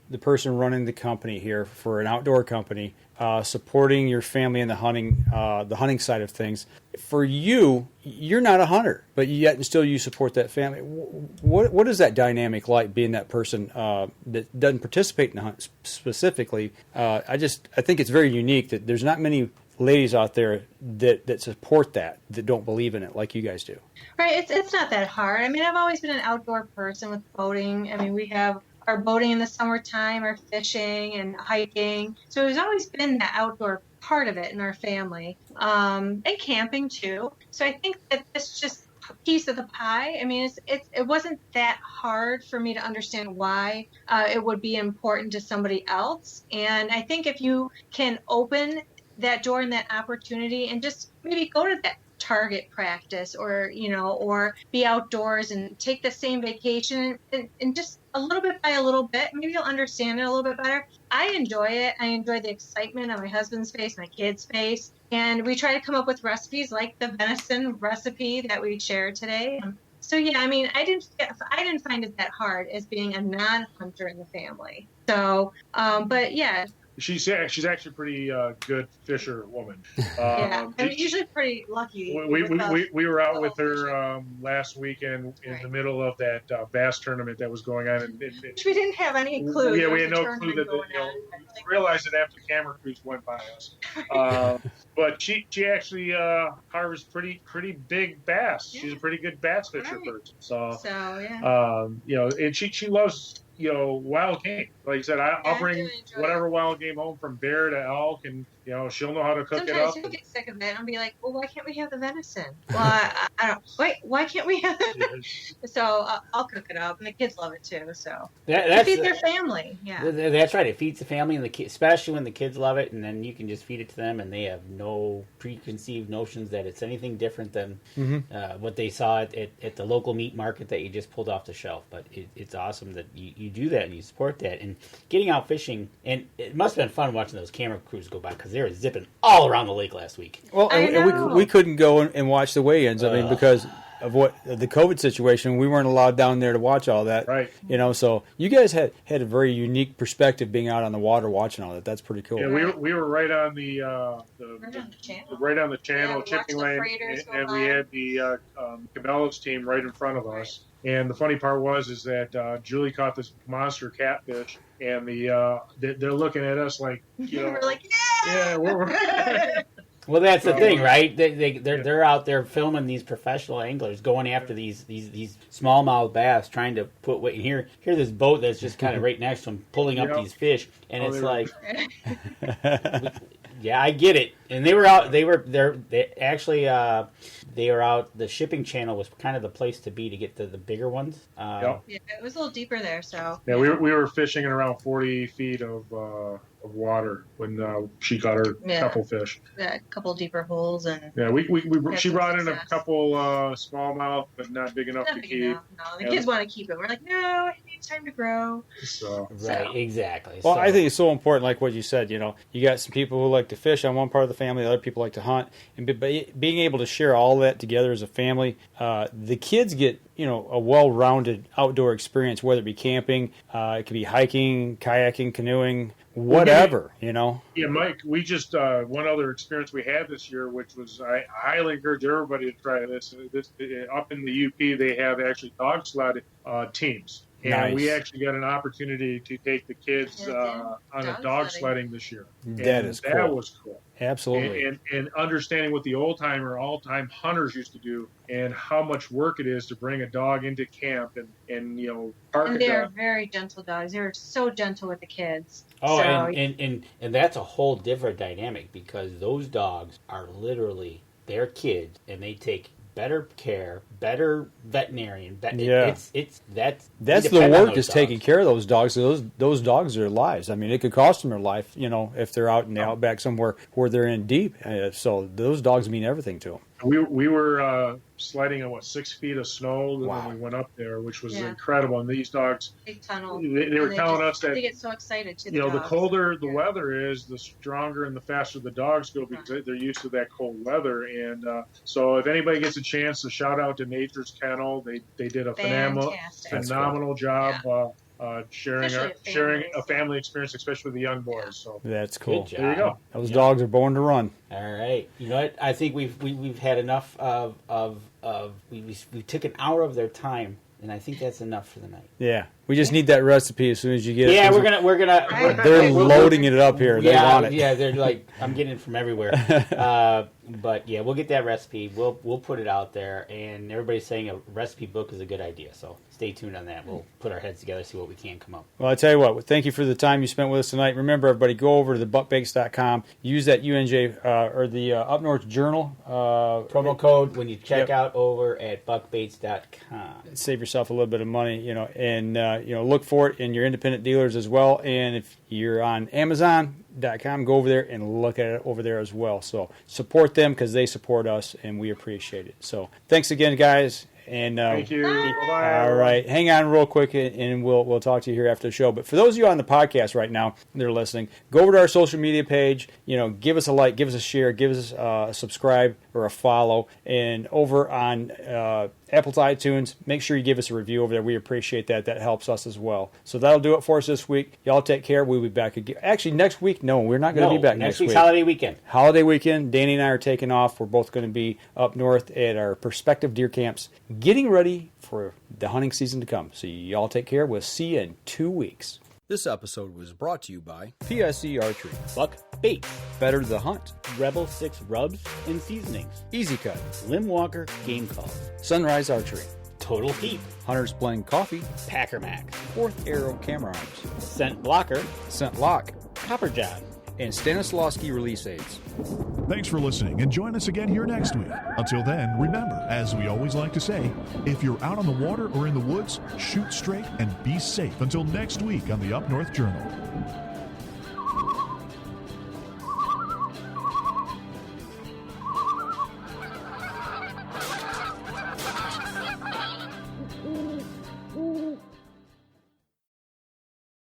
[SPEAKER 4] the person running the company here for an outdoor company, supporting your family in the hunting side of things. For you, you're not a hunter, but yet still you support that family. What is that dynamic like, being that person that doesn't participate in the hunt specifically? I think it's very unique that there's not many ladies out there that support that don't believe in it like you guys do.
[SPEAKER 6] Right, it's not that hard. I mean, I've always been an outdoor person with boating. I mean, we have our boating in the summertime, our fishing and hiking. So there's always been that outdoor part of it in our family, and camping too. So I think that this just a piece of the pie. I mean, it wasn't that hard for me to understand why it would be important to somebody else. And I think if you can open that door and that opportunity and just maybe go to that target practice or be outdoors and take the same vacation and just a little bit by a little bit, maybe you'll understand it a little bit better. I enjoy it. I enjoy the excitement on my husband's face, my kid's face. And we try to come up with recipes like the venison recipe that we shared today. So yeah, I mean, I didn't find it that hard as being a non-hunter in the family. So, but yeah.
[SPEAKER 5] She's actually a pretty good fisher woman.
[SPEAKER 6] Yeah, I'm usually pretty lucky.
[SPEAKER 5] We were out with her last weekend in the middle of that bass tournament that was going on.
[SPEAKER 6] Which we didn't have any clue.
[SPEAKER 5] Yeah, we had no clue that we realized it after camera crews went by us. But she actually harvests pretty big bass. Yeah. She's a pretty good bass fisher person. So yeah. And she loves wild game. Like I said, I'll bring whatever wild game home from bear to elk, and she'll know how to cook it up.
[SPEAKER 6] Sometimes you'll get sick of it and be like, well, why can't we have the venison? Well, I don't. Wait, why can't we have it? So I'll cook it up, and the kids love it too. So they feed their family. Yeah,
[SPEAKER 3] that's right. It feeds the family, and the kids, especially when the kids love it, and then you can just feed it to them, and they have no preconceived notions that it's anything different than what they saw at the local meat market that you just pulled off the shelf. But it's awesome that you do that and you support that, and getting out fishing. And it must have been fun watching those camera crews go by, because they were zipping all around the lake last week.
[SPEAKER 4] Well, and we couldn't go and watch the weigh-ins. I mean, because of the COVID situation, we weren't allowed down there to watch all that.
[SPEAKER 5] Right.
[SPEAKER 4] So you guys had a very unique perspective being out on the water watching all that. That's pretty cool.
[SPEAKER 5] Yeah, we were right on the channel, chipping lane, and we had the Cabela's team right in front of us. And the funny part is that Julie caught this monster catfish, and they're looking at us like,
[SPEAKER 6] we're like,
[SPEAKER 5] yeah, we're
[SPEAKER 3] Well, that's the thing, right? They're out there filming these professional anglers going after these smallmouth bass, trying to put weight. And here this boat that's just kind of right next to them pulling up these fish, and it's like, yeah, I get it. And they were out. They were out. The shipping channel was kind of the place to be to get the bigger ones.
[SPEAKER 6] Yeah, it was a little deeper there. So
[SPEAKER 5] yeah, we were fishing in around 40 feet of water when she caught her couple fish.
[SPEAKER 6] Yeah, a couple deeper holes, and
[SPEAKER 5] she brought in a couple smallmouth, but not big enough to keep.
[SPEAKER 6] No, the kids want to keep it. We're like, no, it needs time to grow.
[SPEAKER 3] Right, exactly.
[SPEAKER 4] Well, I think it's so important, like what you said. You got some people who like to fish on one part of the family, other people like to hunt, and being able to share all that together as a family, the kids get a well-rounded outdoor experience, whether it be camping, it could be hiking, kayaking, canoeing, whatever.
[SPEAKER 5] Yeah, Mike, we just one other experience we had this year, which was I highly encourage everybody to try this. Up in the UP, they have actually dog sled teams. And we actually got an opportunity to take the kids on a dog sledding this year.
[SPEAKER 4] That
[SPEAKER 5] was cool.
[SPEAKER 4] Absolutely.
[SPEAKER 5] And understanding what the all-time hunters used to do, and how much work it is to bring a dog into camp and park
[SPEAKER 6] and
[SPEAKER 5] a
[SPEAKER 6] they're
[SPEAKER 5] dog.
[SPEAKER 6] very gentle dogs. They're so gentle with the kids.
[SPEAKER 3] Oh,
[SPEAKER 6] so,
[SPEAKER 3] and that's a whole different dynamic, because those dogs are literally their kids, and they take better care, better veterinarian. That's
[SPEAKER 4] the work, is taking care of those dogs. Those dogs are their lives. I mean, it could cost them their life, if they're out in the outback somewhere where they're in deep. So those dogs mean everything to them.
[SPEAKER 5] We were sledding on 6 feet of snow when we went up there, which was incredible. And these dogs,
[SPEAKER 6] big tunnel.
[SPEAKER 5] They were telling us that
[SPEAKER 6] they get so excited too.
[SPEAKER 5] The colder the weather is, the stronger and the faster the dogs go, because they're used to that cold weather. And so, if anybody gets a chance, to shout out to Nature's Kennel, they did a phenomenal job. Sharing a family experience, especially with the young boys. So
[SPEAKER 4] that's cool.
[SPEAKER 5] There you go.
[SPEAKER 4] Those dogs are born to run.
[SPEAKER 3] All right. You know what? I think we've had enough of we took an hour of their time, and I think that's enough for the night.
[SPEAKER 4] Yeah. We just need that recipe as soon as you get it.
[SPEAKER 3] Yeah, we're gonna.
[SPEAKER 4] They're loading it up here. They want it.
[SPEAKER 3] Yeah, they're like, I'm getting it from everywhere. But yeah, we'll get that recipe. We'll put it out there, and everybody's saying a recipe book is a good idea. So stay tuned on that. We'll put our heads together, see what we can come up.
[SPEAKER 4] Well, I tell you what. Thank you for the time you spent with us tonight. Remember, everybody, go over to thebuckbaits.com. Use that UNJ or the Up North Journal
[SPEAKER 3] promo code when you check out over at buckbaits.com.
[SPEAKER 4] Save yourself a little bit of money, and look for it in your independent dealers as well. And if you're on Amazon.com, go over there and look at it over there as well. So support them, because they support us, and we appreciate it. So thanks again, guys. And
[SPEAKER 5] thank you. Bye.
[SPEAKER 4] All right, hang on real quick, and we'll talk to you here after the show. But for those of you on the podcast right now that are listening, go over to our social media page. Give us a like, give us a share, give us a subscribe or a follow, and over on Apple iTunes, make sure you give us a review over there. We appreciate that. That helps us as well. So that'll do it for us this week. Y'all take care. We'll be back again. Actually, next week, no, we're not going to be back next week.
[SPEAKER 3] Next week's holiday weekend.
[SPEAKER 4] Holiday weekend. Danny and I are taking off. We're both going to be up north at our prospective deer camps, getting ready for the hunting season to come. So y'all take care. We'll see you in 2 weeks.
[SPEAKER 2] This episode was brought to you by
[SPEAKER 4] PSE Archery,
[SPEAKER 3] Buck Bait,
[SPEAKER 4] Better the Hunt,
[SPEAKER 3] Rebel 6 Rubs and Seasonings,
[SPEAKER 4] Easy Cut,
[SPEAKER 3] Limb Walker Game Calls,
[SPEAKER 4] Sunrise Archery,
[SPEAKER 3] Total Heat,
[SPEAKER 4] Hunter's Blend Coffee,
[SPEAKER 3] Packer Max,
[SPEAKER 4] Fourth Arrow Camera Arms,
[SPEAKER 3] Scent Blocker,
[SPEAKER 4] Scent Lock,
[SPEAKER 3] Copper John,
[SPEAKER 4] and Stanislawski Release Aids.
[SPEAKER 1] Thanks for listening, and join us again here next week. Until then, remember, as we always like to say, if you're out on the water or in the woods, shoot straight and be safe until next week on the Up North Journal.